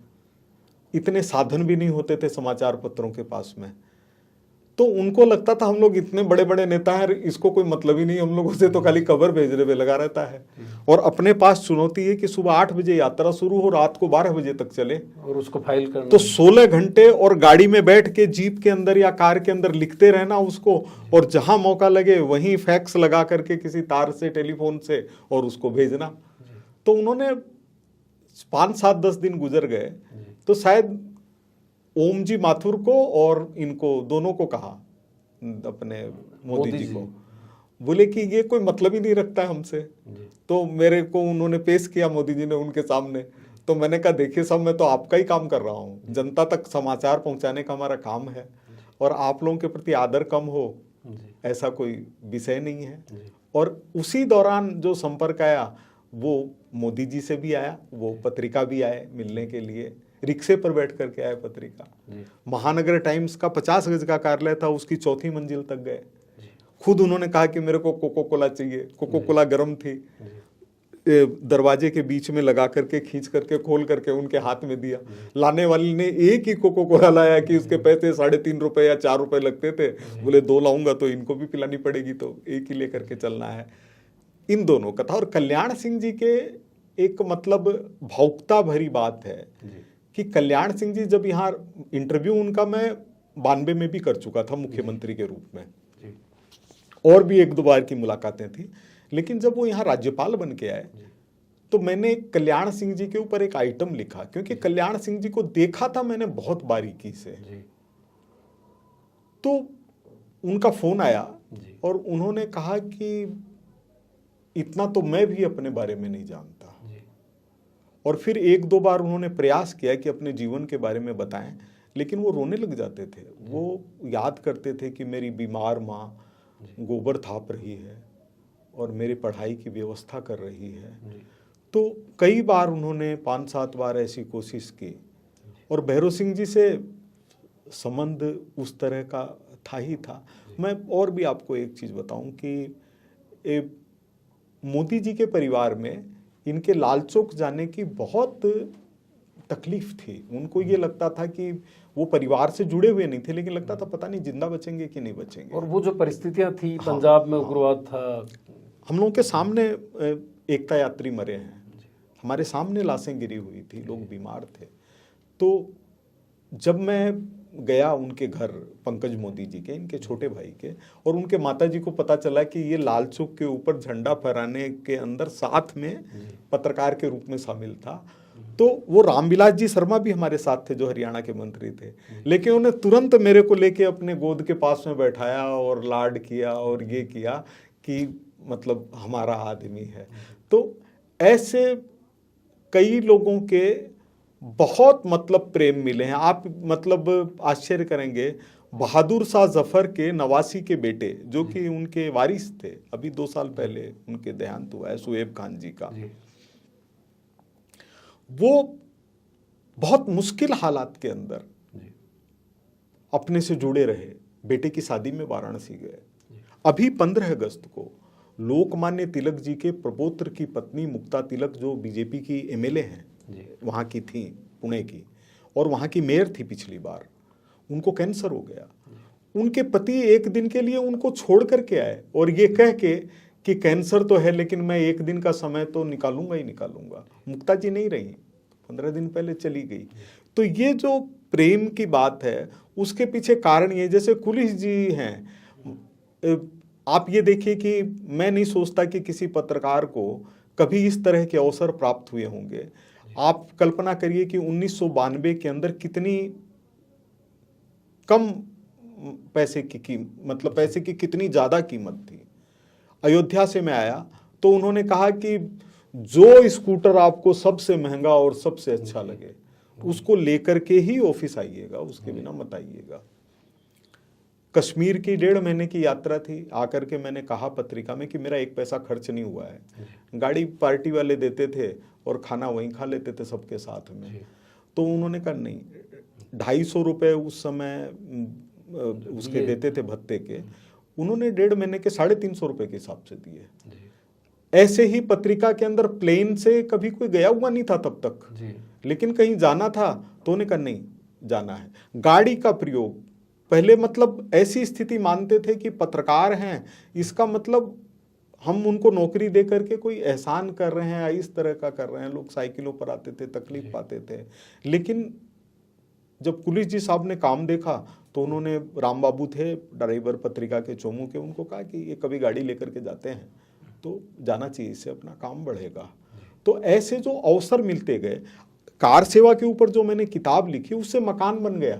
इतने साधन भी नहीं होते थे समाचार पत्रों के पास में। तो उनको लगता था हम लोग इतने बड़े बड़े नेता हैं, इसको कोई मतलब ही नहीं हम लोगों से, तो खाली खबर भेजने में लगा रहता है। और अपने पास चुनौती है कि सुबह 8 बजे यात्रा शुरू हो, रात को 12 बजे तक चले, और उसको फाइल करना। तो 16 घंटे और गाड़ी में बैठ के जीप के अंदर या कार के अंदर लिखते रहना उसको, और जहां मौका लगे वहीं फैक्स लगा करके किसी तार से, टेलीफोन से, और उसको भेजना। तो उन्होंने 5, 7, 10 दिन गुजर गए, तो शायद ओम जी माथुर को और इनको दोनों को कहा, अपने मोदी जी को, बोले कि ये कोई मतलब ही नहीं रखता है हमसे। तो मेरे को उन्होंने पेश किया, मोदी जी ने उनके सामने। तो मैंने कहा देखिए साहब, मैं तो आपका ही काम कर रहा हूँ, जनता तक समाचार पहुंचाने का हमारा काम है, और आप लोगों के प्रति आदर कम हो ऐसा कोई विषय नहीं है। और उसी दौरान जो संपर्क आया वो मोदी जी से भी आया, वो पत्रिका भी आए मिलने के लिए, रिक्शे पर बैठ करके आए पत्रिका। महानगर टाइम्स का 50 गज का कार्यालय था, उसकी 4थी मंजिल तक गए। खुद उन्होंने कहा कि मेरे को कोको कोला चाहिए। कोको कोला गर्म थी, दरवाजे के बीच में लगा करके खींच करके खोल करके उनके हाथ में दिया। लाने वाले ने एक ही कोको कोला लाया कि उसके पैसे 3.5 रुपए या 4 रुपए लगते थे। बोले 2 लाऊंगा तो इनको भी पिलानी पड़ेगी, तो एक ही लेकर के चलना है। इन दोनों का था। और कल्याण सिंह जी के एक मतलब भावुकता भरी बात है कि कल्याण सिंह जी जब यहाँ इंटरव्यू उनका मैं 92 में भी कर चुका था मुख्यमंत्री के रूप में, और भी 1-2 बार की मुलाकातें थी, लेकिन जब वो यहाँ राज्यपाल बन के आए तो मैंने कल्याण सिंह जी के ऊपर एक आइटम लिखा, क्योंकि कल्याण सिंह जी को देखा था मैंने बहुत बारीकी से। तो उनका फोन आया और उन्होंने कहा कि इतना तो मैं भी अपने बारे में नहीं जानता। और फिर 1-2 बार उन्होंने प्रयास किया कि अपने जीवन के बारे में बताएं, लेकिन वो रोने लग जाते थे। वो याद करते थे कि मेरी बीमार माँ गोबर थाप रही है और मेरी पढ़ाई की व्यवस्था कर रही है। तो कई बार उन्होंने 5-7 बार ऐसी कोशिश की। और भैरव सिंह जी से संबंध उस तरह का था ही था। मैं और भी आपको एक चीज़ बताऊं कि मोदी जी के परिवार में इनके लाल चौक जाने की बहुत तकलीफ थी। उनको ये लगता था कि वो परिवार से जुड़े हुए नहीं थे, लेकिन लगता था पता नहीं जिंदा बचेंगे कि नहीं बचेंगे। और वो जो परिस्थितियां थी पंजाब में उग्रवाद था, हम लोगों के सामने एकता यात्री मरे हैं, हमारे सामने लाशें गिरी हुई थी, लोग बीमार थे। तो जब मैं गया उनके घर, पंकज मोदी जी के, इनके छोटे भाई के, और उनके माता जी को पता चला कि ये लाल चौक के ऊपर झंडा फहराने के अंदर साथ में पत्रकार के रूप में शामिल था, तो वो रामविलास जी शर्मा भी हमारे साथ थे जो हरियाणा के मंत्री थे। लेकिन उन्हें तुरंत मेरे को लेके अपने गोद के पास में बैठाया और लाड किया और ये किया कि मतलब हमारा आदमी है। तो ऐसे कई लोगों के बहुत मतलब प्रेम मिले हैं। आप मतलब आश्चर्य करेंगे, बहादुर शाह जफर के नवासी के बेटे जो कि उनके वारिस थे, अभी 2 साल पहले उनके देहांत हुआ है, शुएब खान जी का। वो बहुत मुश्किल हालात के अंदर अपने से जुड़े रहे, बेटे की शादी में वाराणसी गए। अभी 15 अगस्त को लोकमान्य तिलक जी के प्रपौत्र की पत्नी मुक्ता तिलक, जो बीजेपी की एमएलए हैं, वहाँ की थी, पुणे की, और वहाँ की मेयर थी पिछली बार, उनको कैंसर हो गया। उनके पति एक दिन के लिए उनको छोड़ करके आए और ये कह के कि कैंसर तो है लेकिन मैं एक दिन का समय तो निकालूंगा ही निकालूंगा। मुक्ता जी नहीं रही, 15 दिन पहले चली गई। तो ये जो प्रेम की बात है उसके पीछे कारण ये, जैसे कुलिस जी हैं, आप ये देखिए कि मैं नहीं सोचता कि किसी पत्रकार को कभी इस तरह के अवसर प्राप्त हुए होंगे। आप कल्पना करिए कि 1992 के अंदर कितनी कम पैसे की मतलब पैसे की कितनी ज़्यादा कीमत थी। अयोध्या से मैं आया तो उन्होंने कहा कि जो स्कूटर आपको सबसे महंगा और सबसे अच्छा लगे उसको लेकर के ही ऑफिस आइएगा, उसके बिना मत आइएगा। कश्मीर की 1.5 महीने की यात्रा थी, आकर के मैंने कहा पत्रिका में कि मेरा 1 पैसा खर्च नहीं हुआ है, गाड़ी पार्टी वाले देते थे और खाना वहीं खा लेते थे सबके साथ में। तो उन्होंने कहा नहीं, 250 रुपये उस समय उसके देते थे भत्ते के, उन्होंने 1.5 महीने के 350 रुपये के हिसाब से दिए। ऐसे ही पत्रिका के अंदर प्लेन से कभी कोई गया हुआ नहीं था तब तक, लेकिन कहीं जाना था तो उन्होंने कहा नहीं जाना है। गाड़ी का प्रयोग पहले मतलब ऐसी स्थिति मानते थे कि पत्रकार हैं, इसका मतलब हम उनको नौकरी दे करके कोई एहसान कर रहे हैं, इस तरह का कर रहे हैं। लोग साइकिलों पर आते थे, तकलीफ पाते थे। लेकिन जब कुलिस जी साहब ने काम देखा तो उन्होंने, राम बाबू थे ड्राइवर पत्रिका के चोमू के, उनको कहा कि ये कभी गाड़ी लेकर के जाते हैं तो जाना चाहिए, इससे अपना काम बढ़ेगा। तो ऐसे जो अवसर मिलते गए, कार सेवा के ऊपर जो मैंने किताब लिखी उससे मकान बन गया।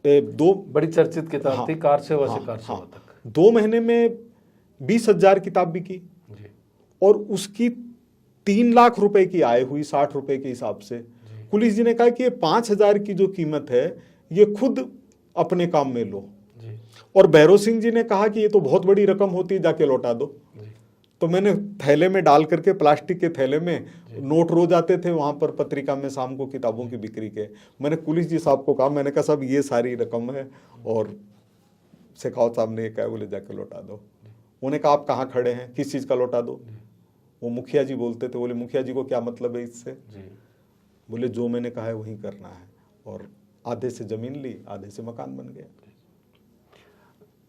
2 बड़ी चर्चित किताब थी, कार सेवा से कार सेवा तक। 2 महीने में 20,000 किताब बिकी जी और उसकी 3 लाख रुपए की आय हुई 60 रुपए के हिसाब से। पुलिस जी ने कहा कि ये 5,000 की जो कीमत है ये खुद अपने काम में लो। जी और भैरव सिंह जी ने कहा कि ये तो बहुत बड़ी रकम होती है, जाके लौटा दो। जी तो मैंने थैले में डाल करके, प्लास्टिक के थैले में, नोट रोज आते थे वहां पर पत्रिका में शाम को किताबों की बिक्री के। मैंने पुलिस जी साहब को कहा, मैंने कहा साहब ये सारी रकम है और शेखावत साहब ने कहा, बोले जाके लौटा दो। उन्होंने कहा आप कहाँ खड़े हैं, किस चीज का लौटा दो? वो मुखिया जी बोलते थे। बोले मुखिया जी को क्या मतलब है इससे? जी बोले जो मैंने कहा है वही करना है। और आधे से जमीन ली, आधे से मकान बन गया।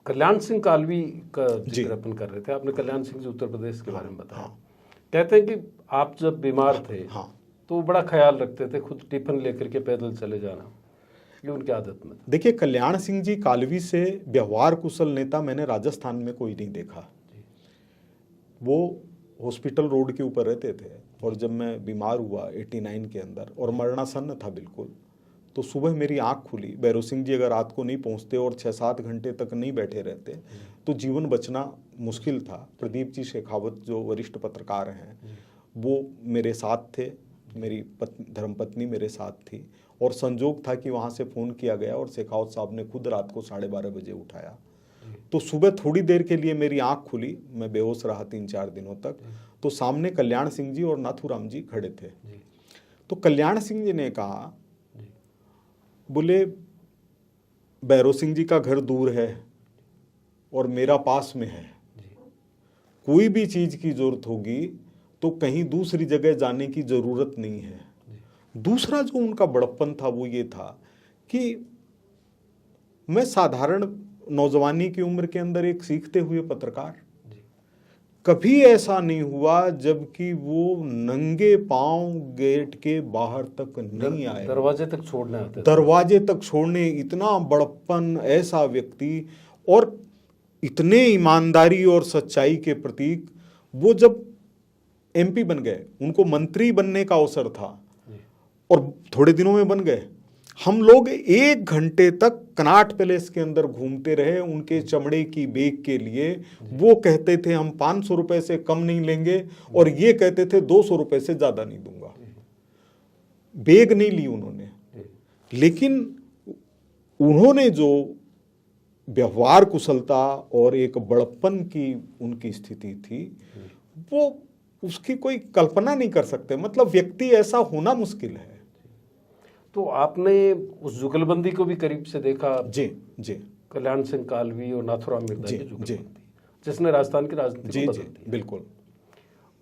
कल्याण सिंह कालवी का जी। जिक्र अपन कर रहे थे, आपने कल्याण सिंह जी उत्तर प्रदेश के बारे में बताया। हाँ। कहते हैं कि आप जब बीमार थे हाँ। तो वो बड़ा ख्याल रखते थे, खुद टिफिन लेकर के पैदल चले जाना, ये उनकी आदत में था। देखिए, कल्याण सिंह जी कालवी से व्यवहार कुशल नेता मैंने राजस्थान में कोई नहीं देखा। वो हॉस्पिटल रोड के ऊपर रहते थे और जब मैं बीमार हुआ 89 के अंदर और मरणासन्न था बिल्कुल, तो सुबह मेरी आंख खुली। भैरव सिंह जी अगर रात को नहीं पहुंचते और 6-7 घंटे तक नहीं बैठे रहते तो जीवन बचना मुश्किल था। प्रदीप जी शेखावत जो वरिष्ठ पत्रकार हैं वो मेरे साथ थे, मेरी धर्मपत्नी मेरे साथ थी और संजोग था कि वहाँ से फ़ोन किया गया और शेखावत साहब ने खुद रात को 12:30 बजे उठाया। तो सुबह थोड़ी देर के लिए मेरी आंख खुली, मैं बेहोश रहा 3-4 दिनों तक। तो सामने कल्याण सिंह जी और नाथूराम जी खड़े थे। तो कल्याण सिंह जी ने कहा, बोले भैरव सिंह जी का घर दूर है और मेरा पास में है, कोई भी चीज की जरूरत होगी तो कहीं दूसरी जगह जाने की जरूरत नहीं है। दूसरा जो उनका बड़प्पन था वो ये था कि मैं साधारण नौजवानी की उम्र के अंदर एक सीखते हुए पत्रकार, कभी ऐसा नहीं हुआ जबकि वो नंगे पांव गेट के बाहर तक नहीं आए, दरवाजे तक छोड़ने आते थे। दरवाजे तक छोड़ने। इतना बड़प्पन, ऐसा व्यक्ति और इतने ईमानदारी और सच्चाई के प्रतीक। वो जब एमपी बन गए, उनको मंत्री बनने का अवसर था और थोड़े दिनों में बन गए। हम लोग 1 घंटे तक कनॉट पैलेस के अंदर घूमते रहे उनके चमड़े की बेग के लिए। वो कहते थे हम 500 रुपए से कम नहीं लेंगे और ये कहते थे 200 रुपए से ज्यादा नहीं दूंगा। बेग नहीं ली उन्होंने, लेकिन उन्होंने जो व्यवहार कुशलता और एक बड़प्पन की उनकी स्थिति थी, वो उसकी कोई कल्पना नहीं कर सकते। मतलब व्यक्ति ऐसा होना मुश्किल है। तो आपने उस जुगलबंदी को भी करीब से देखा? जी जी। कल्याण सिंह कालवी और नाथूराम मिर्जा जी, की जी। जुगलबंदी, जिसने राजस्थान की राजनीति जी को जी बदल दिया। बिल्कुल।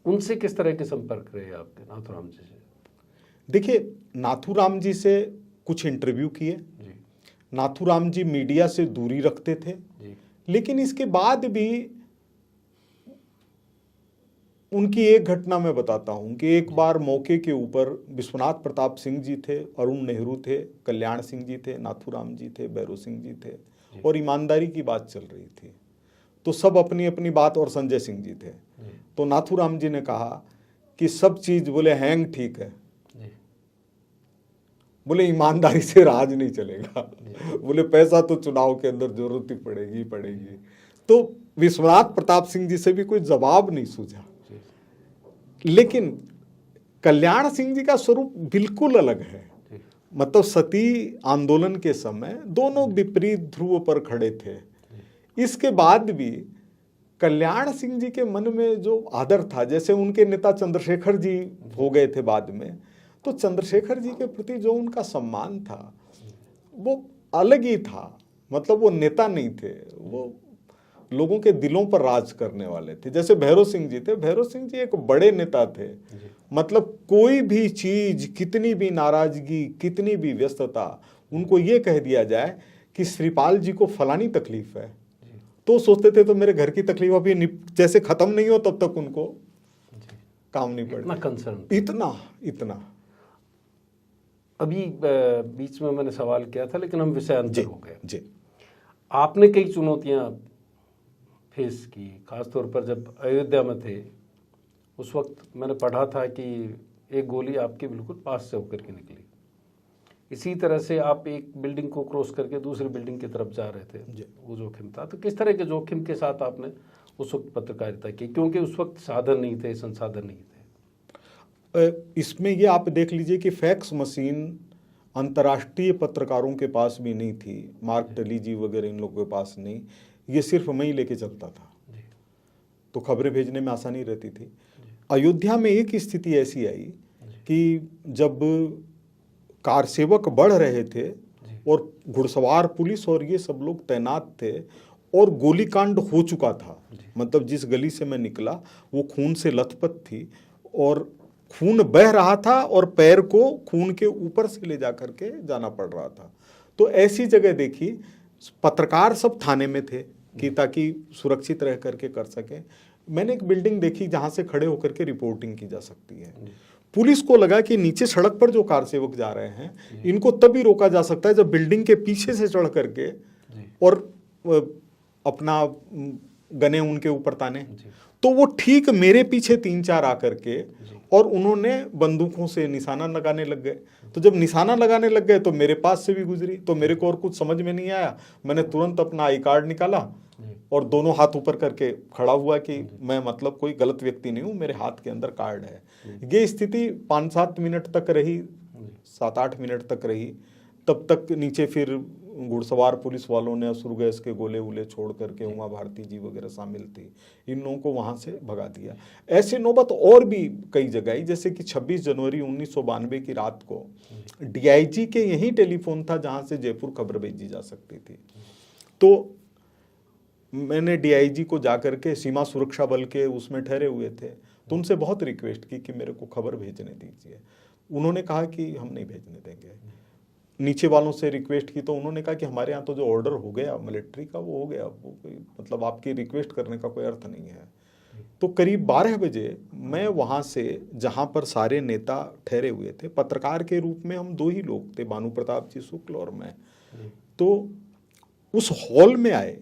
उनसे किस तरह के संपर्क रहे आपके, नाथूराम जी से? देखिए, नाथूराम जी से कुछ इंटरव्यू किए। जी नाथूराम जी मीडिया से दूरी रखते थे, जी लेकिन इसके बाद भी उनकी एक घटना मैं बताता हूं कि एक बार मौके के ऊपर विश्वनाथ प्रताप सिंह जी थे, अरुण नेहरू थे, कल्याण सिंह जी थे, नाथूराम जी थे, भैरव सिंह जी थे और ईमानदारी की बात चल रही थी। तो सब अपनी अपनी बात, और संजय सिंह जी थे। तो नाथूराम जी ने कहा कि सब चीज, बोले हैंग ठीक है, बोले ईमानदारी से राज नहीं चलेगा, बोले पैसा तो चुनाव के अंदर जरूरत ही पड़ेगी। तो विश्वनाथ प्रताप सिंह जी से भी कोई जवाब नहीं सूझा। लेकिन कल्याण सिंह जी का स्वरूप बिल्कुल अलग है। मतलब सती आंदोलन के समय दोनों विपरीत ध्रुव पर खड़े थे। इसके बाद भी कल्याण सिंह जी के मन में जो आदर था, जैसे उनके नेता चंद्रशेखर जी हो गए थे बाद में, तो चंद्रशेखर जी के प्रति जो उनका सम्मान था वो अलग ही था। मतलब वो नेता नहीं थे, वो लोगों के दिलों पर राज करने वाले थे। जैसे भैरव सिंह जी थे, भैरव सिंह जी एक बड़े नेता थे। मतलब कोई भी चीज, कितनी भी नाराजगी, कितनी भी व्यस्तता, उनको ये कह दिया जाए कि श्रीपाल जी को फलानी तकलीफ है, तो सोचते थे तो मेरे घर की तकलीफ अभी जैसे खत्म नहीं हो तब तक उनको काम नहीं पड़ता। इतना कंसर्न, इतना। अभी बीच में मैंने सवाल किया था लेकिन हम विषयांतर हो गए। जी। आपने कई चुनौतियां फेस की, खासतौर पर जब अयोध्या में थे। उस वक्त मैंने पढ़ा था कि एक गोली आपके बिल्कुल पास से होकर के निकली। इसी तरह से आप एक बिल्डिंग को क्रॉस करके दूसरी बिल्डिंग की तरफ जा रहे थे, वो जोखिम था। तो किस तरह के जोखिम के साथ आपने उस वक्त पत्रकारिता की, क्योंकि उस वक्त साधन नहीं थे, संसाधन नहीं थे? इसमें ये आप देख लीजिए कि फैक्स मशीन अंतर्राष्ट्रीय पत्रकारों के पास भी नहीं थी, मार्क टलीजी वगैरह इन लोगों के पास नहीं, ये सिर्फ मैं ही लेके चलता था, तो खबरें भेजने में आसानी रहती थी। अयोध्या में एक स्थिति ऐसी आई कि जब कार सेवक बढ़ रहे थे और घुड़सवार पुलिस और ये सब लोग तैनात थे और गोलीकांड हो चुका था, मतलब जिस गली से मैं निकला वो खून से लथपथ थी और खून बह रहा था और पैर को खून के ऊपर से ले जा करके जाना पड़ रहा था। तो ऐसी जगह देखी, पत्रकार सब थाने में थे कि ताकि सुरक्षित रह करके कर सके। मैंने एक बिल्डिंग देखी जहां से खड़े होकर के रिपोर्टिंग की जा सकती है। पुलिस को लगा कि नीचे सड़क पर जो कार सेवक जा रहे हैं इनको तभी रोका जा सकता है जब बिल्डिंग के पीछे से चढ़ करके और अपना गने उनके ऊपर ताने। तो वो ठीक मेरे पीछे 3-4 आकर के और उन्होंने बंदूकों से निशाना लगाने लग गए। तो जब निशाना लगाने लग गए तो मेरे पास से भी गुजरी, तो मेरे को और कुछ समझ में नहीं आया। मैंने तुरंत अपना आई कार्ड निकाला और दोनों हाथ ऊपर करके खड़ा हुआ कि मैं मतलब कोई गलत व्यक्ति नहीं हूं, मेरे हाथ के अंदर कार्ड है। ये स्थिति 5-7 मिनट तक रही, 7-8 मिनट तक रही। तब तक नीचे फिर घुड़सवार पुलिस वालों ने असुर गैस के गोले वोले छोड़ करके, उमा भारती जी वगैरह शामिल थी, इन लोगों को वहां से भगा दिया। ऐसे नौबत और भी कई जगह आई, जैसे कि 26 जनवरी 1992 की रात को डीआईजी के यही टेलीफोन था जहां से जयपुर खबर भेजी जा सकती थी। तो मैंने डीआईजी को जाकर के, सीमा सुरक्षा बल के उसमें ठहरे हुए थे, तो उनसे बहुत रिक्वेस्ट की कि मेरे को खबर भेजने दीजिए। उन्होंने कहा कि हम नहीं भेजने देंगे। नीचे वालों से रिक्वेस्ट की तो उन्होंने कहा कि हमारे यहाँ तो जो ऑर्डर हो गया मिलिट्री का वो हो गया, वो कोई मतलब आपकी रिक्वेस्ट करने का कोई अर्थ नहीं है। तो करीब 12 बजे मैं वहाँ से, जहाँ पर सारे नेता ठहरे हुए थे, पत्रकार के रूप में हम 2 ही लोग थे, भानु प्रताप जी शुक्ल और मैं, तो उस हॉल में आए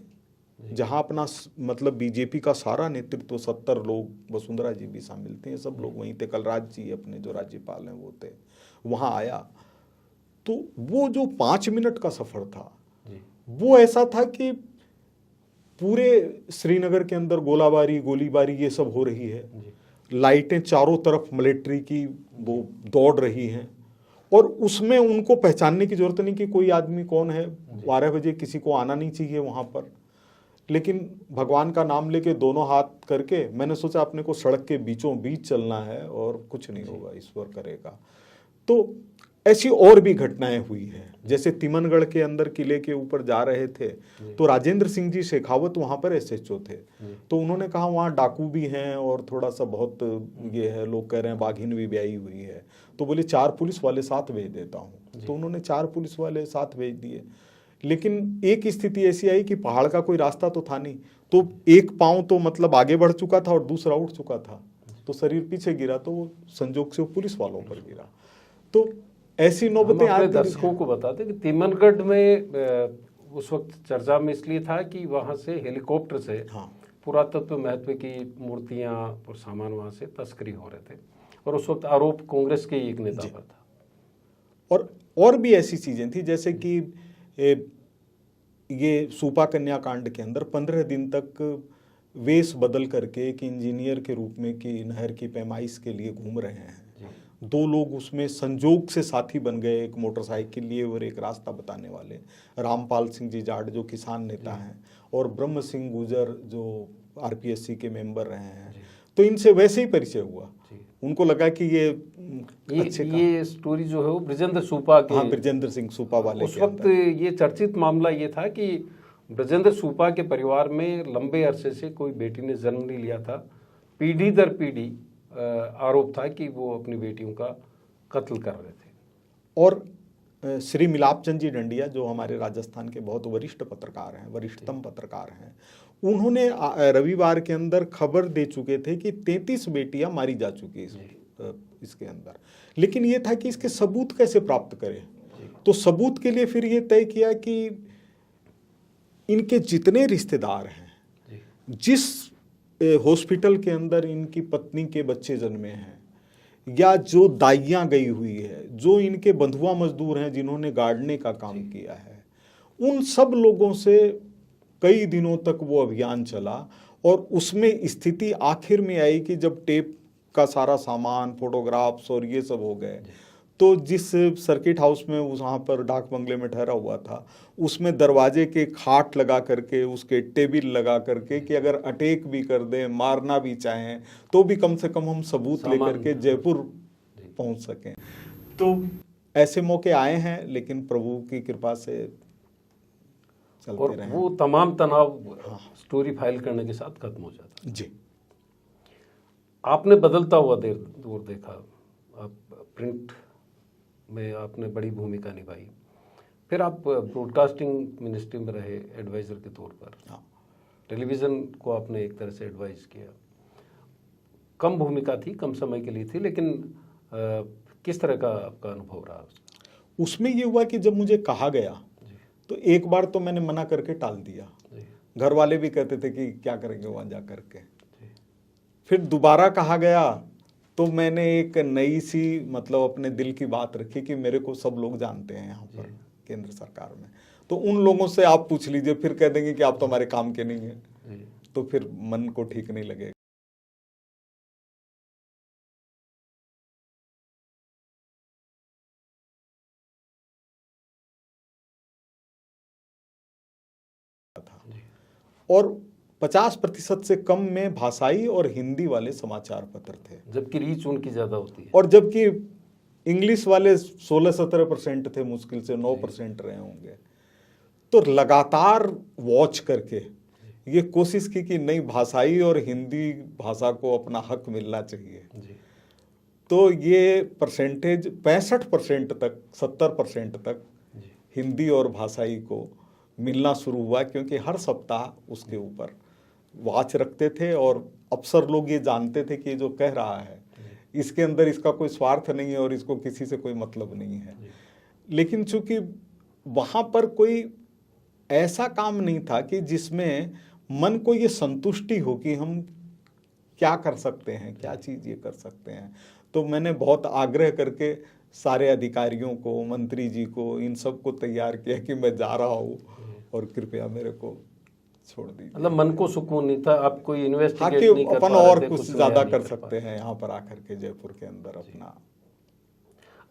जहाँ अपना मतलब बीजेपी का सारा नेतृत्व 70 लोग, वसुंधरा जी भी शामिल थे, सब लोग वहीं थे, कलराज जी अपने जो राज्यपाल हैं वो थे, वहाँ आया। तो वो जो 5 मिनट का सफर था वो ऐसा था कि पूरे श्रीनगर के अंदर गोलीबारी ये सब हो रही है, लाइटें चारों तरफ मिलिट्री की वो दौड़ रही हैं और उसमें उनको पहचानने की जरूरत नहीं कि कोई आदमी कौन है। 12 बजे किसी को आना नहीं चाहिए वहां पर, लेकिन भगवान का नाम लेके दोनों हाथ करके मैंने सोचा अपने को सड़क के बीचों बीच चलना है और कुछ नहीं होगा, ईश्वर करेगा। तो ऐसी और भी घटनाएं हुई हैं, जैसे तिमनगढ़ के अंदर किले के ऊपर जा रहे थे तो राजेंद्र सिंह जी शेखावत वहां पर एसएचओ थे, तो उन्होंने कहा वहां डाकू भी हैं और थोड़ा सा बहुत ये है, लोग कह रहे हैं बाघिन भी ब्याही हुई है, तो बोले 4 पुलिस वाले साथ भेज देता हूँ। तो उन्होंने 4 पुलिस वाले साथ भेज दिए। लेकिन एक स्थिति ऐसी आई कि पहाड़ का कोई रास्ता तो था नहीं, तो एक पांव तो मतलब आगे बढ़ चुका था और दूसरा उठ चुका था, तो शरीर पीछे गिरा, तो वो संजोग से पुलिस वालों पर गिरा। तो ऐसी नौबतें आज दर्शकों को बताते कि तिमनगढ़ में उस वक्त चर्चा में इसलिए था कि वहां से हेलीकॉप्टर से पुरातत्व महत्व की मूर्तियां और सामान वहां से तस्करी हो रहे थे और उस वक्त आरोप कांग्रेस के एक नेता पर था। और भी ऐसी चीजें थी, जैसे कि ये सूपा कन्या कांड के अंदर 15 दिन तक वेश बदल करके एक इंजीनियर के रूप में कि नहर की पैमाइश के लिए घूम रहे हैं। 2 लोग उसमें संजोग से साथी बन गए, एक मोटरसाइकिल लिए और एक रास्ता बताने वाले, रामपाल सिंह जी जाट जो किसान नेता हैं और ब्रह्म सिंह गुजर जो आरपीएससी के मेंबर रहे हैं। तो इनसे वैसे ही परिचय हुआ, उनको लगा कि ये स्टोरी जो है वो ब्रजेंद्र सूपा के, ब्रजेंद्र सिंह सूपा वाले उस वक्त ये चर्चित मामला ये था कि ब्रजेंद्र सूपा के परिवार में लंबे अरसे से कोई बेटी ने जन्म नहीं लिया था। पीढ़ी दर पीढ़ी आरोप था कि वो अपनी बेटियों का कत्ल कर रहे थे। और श्री मिलाप चंद जी डंडिया जो हमारे राजस्थान के बहुत वरिष्ठ पत्रकार हैं, वरिष्ठतम पत्रकार हैं, उन्होंने रविवार के अंदर खबर दे चुके थे कि 33 बेटियां मारी जा चुकी इसके अंदर। लेकिन ये था कि इसके सबूत कैसे प्राप्त करें, तो सबूत के लिए फिर ये तय किया कि इनके जितने रिश्तेदार हैं, जिस हॉस्पिटल के अंदर इनकी पत्नी के बच्चे जन्मे हैं, या जो दाइयाँ गई हुई है, जो इनके बंधुआ मजदूर हैं जिन्होंने गाड़ने का काम किया है, उन सब लोगों से कई दिनों तक वो अभियान चला और उसमें स्थिति आखिर में आई कि जब टेप का सारा सामान, फोटोग्राफ्स और ये सब हो गए, तो जिस सर्किट हाउस में वहाँ पर डाक बंगले में ठहरा हुआ था, उसमें दरवाजे के खाट लगा करके, उसके टेबल लगा करके कि अगर अटैक भी कर दें, मारना भी चाहें, तो भी कम से कम हम सबूत लेकर के जयपुर पहुँच सकें। तो ऐसे मौके आए हैं, लेकिन प्रभु की कृपा से चलते और रहे। वो तमाम तनाव स्टोरी फाइल करने के साथ खत्म हो जाता। जी, आपने बदलता हुआ दौर देखा, आप प्रिंट में आपने बड़ी भूमिका निभाई, फिर आप ब्रॉडकास्टिंग मिनिस्ट्री में रहे एडवाइज़र के तौर पर। हाँ। टेलीविज़न को आपने एक तरह से एडवाइस किया। कम भूमिका थी, कम समय के लिए थी, लेकिन किस तरह का आपका अनुभव रहा? उसमें ये हुआ कि जब मुझे कहा गया तो एक बार तो मैंने मना करके टाल दिया। घर वाले भी कहते थे कि क्या करेंगे वहाँ जा करके। फिर दोबारा कहा गया तो मैंने एक नई सी मतलब अपने दिल की बात रखी कि मेरे को सब लोग जानते हैं यहाँ पर केंद्र सरकार में, तो उन लोगों से आप पूछ लीजिए, फिर कह देंगे कि आप तो हमारे काम के नहीं हैं, तो फिर मन को ठीक नहीं लगेगा। और 50% से कम में भाषाई और हिंदी वाले समाचार पत्र थे, जबकि रीच उनकी ज़्यादा होती है। और जबकि इंग्लिश वाले 16-17% थे, मुश्किल से 9% रहे होंगे। तो लगातार वॉच करके ये कोशिश की कि नई भाषाई और हिंदी भाषा को अपना हक मिलना चाहिए। तो ये परसेंटेज 65% तक, 70% तक हिंदी और भाषाई को मिलना शुरू हुआ, क्योंकि हर सप्ताह उसके ऊपर वॉच रखते थे और अफसर लोग ये जानते थे कि जो कह रहा है इसके अंदर इसका कोई स्वार्थ नहीं है और इसको किसी से कोई मतलब नहीं है। लेकिन चूंकि वहाँ पर कोई ऐसा काम नहीं था कि जिसमें मन को ये संतुष्टि हो कि हम क्या कर सकते हैं, क्या चीज़ ये कर सकते हैं, तो मैंने बहुत आग्रह करके सारे अधिकारियों को, मंत्री जी को, इन सब को तैयार किया कि मैं जा रहा हूँ और कृपया मेरे को छोड़ दीजिए। मतलब मन को सुकून नहीं था, आप कोई इन्वेस्टिगेट हाँ नहीं कि कर अपन पा रहे और थे, कुछ नया ज़्यादा नहीं कर पा सकते हैं यहाँ पर आकर के जयपुर के अंदर अपना।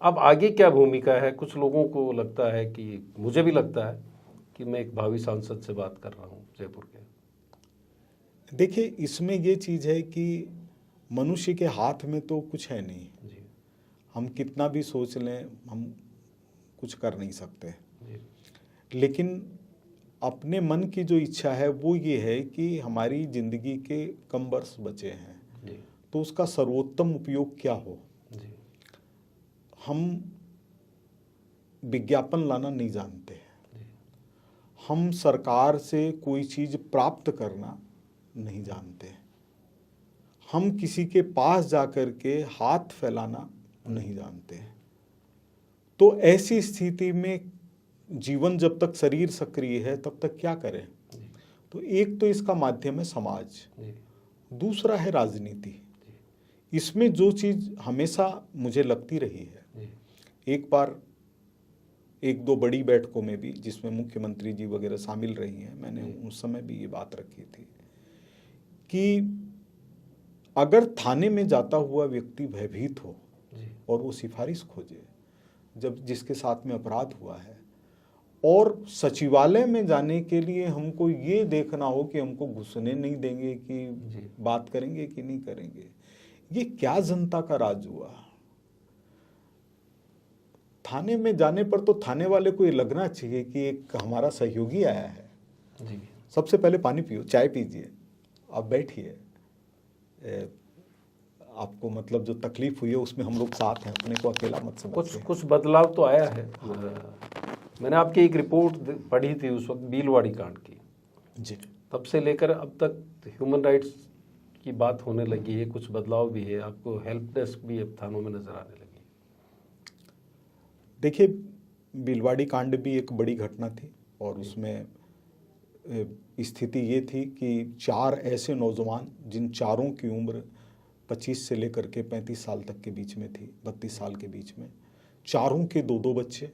अब आगे क्या भूमिका है? कुछ लोगों को लगता है कि, मुझे भी लगता है कि मैं एक भावी सांसद से बात कर रहा हूँ जयपुर के। देखिए, इसमें ये चीज़ है कि मनुष्य के हाथ में तो कुछ है नहीं, हम कितना भी सोच लें हम कुछ कर नहीं सकते, लेकिन अपने मन की जो इच्छा है वो ये है कि हमारी ज़िंदगी के कम वर्ष बचे हैं, तो उसका सर्वोत्तम उपयोग क्या हो। हम विज्ञापन लाना नहीं जानते हैं, हम सरकार से कोई चीज़ प्राप्त करना नहीं जानते, हम किसी के पास जाकर के हाथ फैलाना नहीं जानते। तो ऐसी स्थिति में जीवन जब तक शरीर सक्रिय है तब तक क्या करें। तो एक तो इसका माध्यम है समाज, दूसरा है राजनीति। इसमें जो चीज़ हमेशा मुझे लगती रही है, एक बार एक दो बड़ी बैठकों में भी जिसमें मुख्यमंत्री जी वगैरह शामिल रही हैं, मैंने उस समय भी ये बात रखी थी कि अगर थाने में जाता हुआ व्यक्ति भयभीत हो और वो सिफारिश खोजे जब जिसके साथ में अपराध हुआ है, और सचिवालय में जाने के लिए हमको ये देखना हो कि हमको घुसने नहीं देंगे कि बात करेंगे कि नहीं करेंगे, ये क्या जनता का राज हुआ। थाने में जाने पर तो थाने वाले को ये लगना चाहिए कि एक हमारा सहयोगी आया है, सबसे पहले पानी पियो, चाय पीजिए, आप बैठिए, आपको मतलब जो तकलीफ हुई है उसमें हम लोग साथ हैं, अपने को अकेला मत समझिए। कुछ बदलाव तो आया है। मैंने आपकी एक रिपोर्ट पढ़ी थी उस वक्त बीलवाड़ी कांड की जी, तब से लेकर अब तक ह्यूमन राइट्स की बात होने लगी है, कुछ बदलाव भी है, आपको हेल्प डेस्क भी अब थानों में नजर आने लगी। देखिए, बीलवाड़ी कांड भी एक बड़ी घटना थी और उसमें स्थिति ये थी कि 4 ऐसे नौजवान जिन चारों की उम्र 25 से लेकर के 35 साल तक के बीच में थी, 32 साल के बीच में, चारों के 2-2 बच्चे,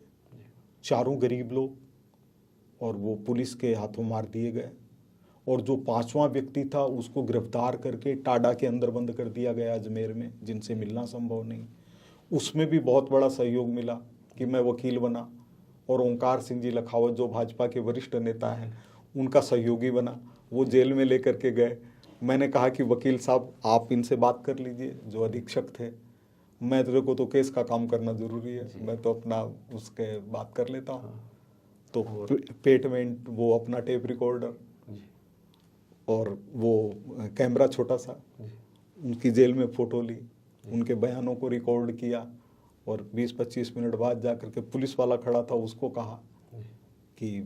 चारों गरीब लोग, और वो पुलिस के हाथों मार दिए गए। और जो 5वां व्यक्ति था उसको गिरफ्तार करके टाडा के अंदर बंद कर दिया गया अजमेर में, जिनसे मिलना संभव नहीं। उसमें भी बहुत बड़ा सहयोग मिला कि मैं वकील बना, और ओंकार सिंह जी लखावत जो भाजपा के वरिष्ठ नेता हैं उनका सहयोगी बना। वो जेल में लेकर के गए। मैंने कहा कि वकील साहब आप इनसे बात कर लीजिए जो अधीक्षक थे, मैं तेरे को तो केस का काम करना ज़रूरी है, मैं तो अपना उसके बात कर लेता हूँ। तो पेट में वो अपना टेप रिकॉर्डर और वो कैमरा छोटा सा, उनकी जेल में फ़ोटो ली, उनके बयानों को रिकॉर्ड किया, और 20-25 मिनट बाद जा करके पुलिस वाला खड़ा था, उसको कहा कि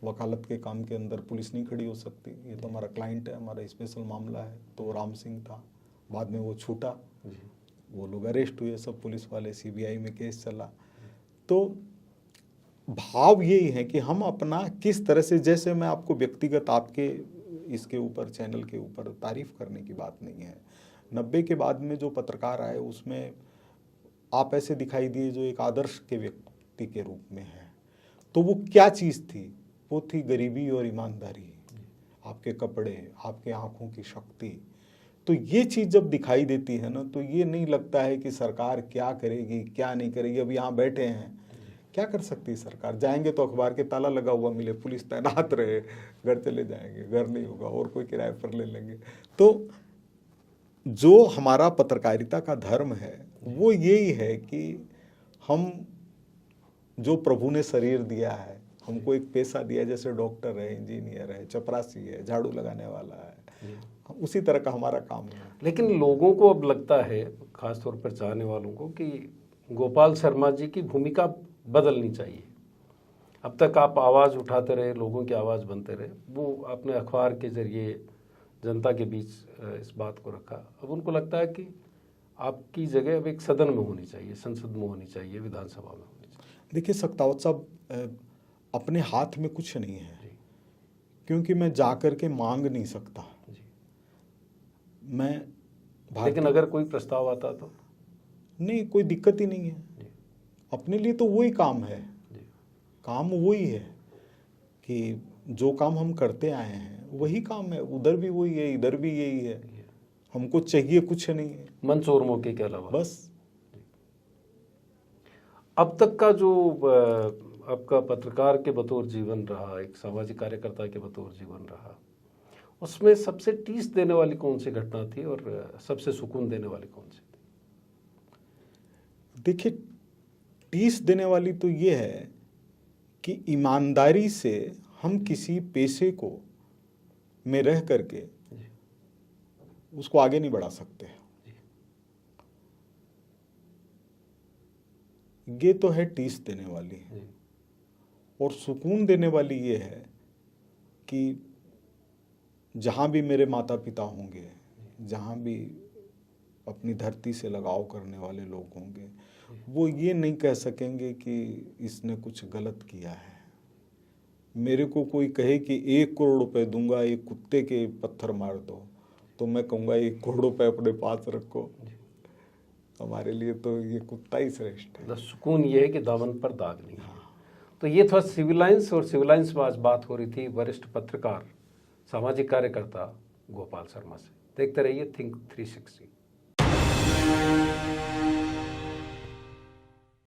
वकालत के काम के अंदर पुलिस नहीं खड़ी हो सकती, ये तो हमारा क्लाइंट है, हमारा स्पेशल मामला है। तो राम सिंह था, बाद में वो छूटा, वो लोग अरेस्ट हुए, सब पुलिस वाले, सीबीआई में केस चला। तो भाव यही है कि हम अपना किस तरह से, जैसे मैं आपको व्यक्तिगत आपके इसके ऊपर चैनल के ऊपर तारीफ करने की बात नहीं है, 90 के बाद में जो पत्रकार आए उसमें आप ऐसे दिखाई दिए जो एक आदर्श के व्यक्ति के रूप में है। तो वो क्या चीज़ थी? वो थी गरीबी और ईमानदारी, आपके कपड़े, आपके आँखों की शक्ति। तो ये चीज़ जब दिखाई देती है ना, तो ये नहीं लगता है कि सरकार क्या करेगी क्या नहीं करेगी। अब यहाँ बैठे हैं, क्या कर सकती है सरकार? जाएंगे तो अखबार के ताला लगा हुआ मिले, पुलिस तैनात रहे, घर चले जाएंगे, घर नहीं होगा और कोई किराए पर ले लेंगे। तो जो हमारा पत्रकारिता का धर्म है वो यही है कि हम, जो प्रभु ने शरीर दिया है, हमको एक पेशा दिया, जैसे डॉक्टर है, इंजीनियर है, चपरासी है, झाड़ू लगाने वाला है, उसी तरह का हमारा काम है। लेकिन लोगों को अब लगता है, खासतौर पर चाहने वालों को, कि गोपाल शर्मा जी की भूमिका बदलनी चाहिए। अब तक आप आवाज़ उठाते रहे, लोगों की आवाज़ बनते रहे, वो अपने अखबार के जरिए जनता के बीच इस बात को रखा। अब उनको लगता है कि आपकी जगह अब एक सदन में होनी चाहिए, संसद में होनी चाहिए, विधानसभा में होनी चाहिए। देखिए सख्तावत साहब, अपने हाथ में कुछ नहीं है, क्योंकि मैं जा कर के मांग नहीं सकता। मैं लेकिन अगर कोई प्रस्ताव आता तो नहीं, कोई दिक्कत ही नहीं है। अपने लिए तो वही काम है, काम वही है कि जो काम हम करते आए हैं वही काम है, उधर भी वही है, इधर भी यही है। हमको चाहिए कुछ नहीं है, मंच और मौके के अलावा बस। अब तक का जो आपका पत्रकार के बतौर जीवन रहा, एक सामाजिक कार्यकर्ता के बतौर जीवन रहा, उसमें सबसे टीस देने वाली कौन सी घटना थी और सबसे सुकून देने वाली कौन सी थी? देखिए, टीस देने वाली तो ये है कि ईमानदारी से हम किसी पेशे को में रह करके उसको आगे नहीं बढ़ा सकते। ये तो है टीस देने वाली। और सुकून देने वाली ये है कि जहाँ भी मेरे माता पिता होंगे, जहाँ भी अपनी धरती से लगाव करने वाले लोग होंगे, वो ये नहीं कह सकेंगे कि इसने कुछ गलत किया है। मेरे को कोई कहे कि 1 करोड़ रुपए दूंगा, एक कुत्ते के पत्थर मार दो, तो मैं कहूँगा 1 करोड़ रुपए अपने पास रखो। हमारे लिए तो ये कुत्ता ही श्रेष्ठ है। सुकून ये है कि दामन पर दाग नहीं है। तो ये था सिविल लाइन्स, और सिविल लाइन्स में आज बात हो रही थी वरिष्ठ पत्रकार, सामाजिक कार्यकर्ता गोपाल शर्मा से। देखते रहिए थिंक 360।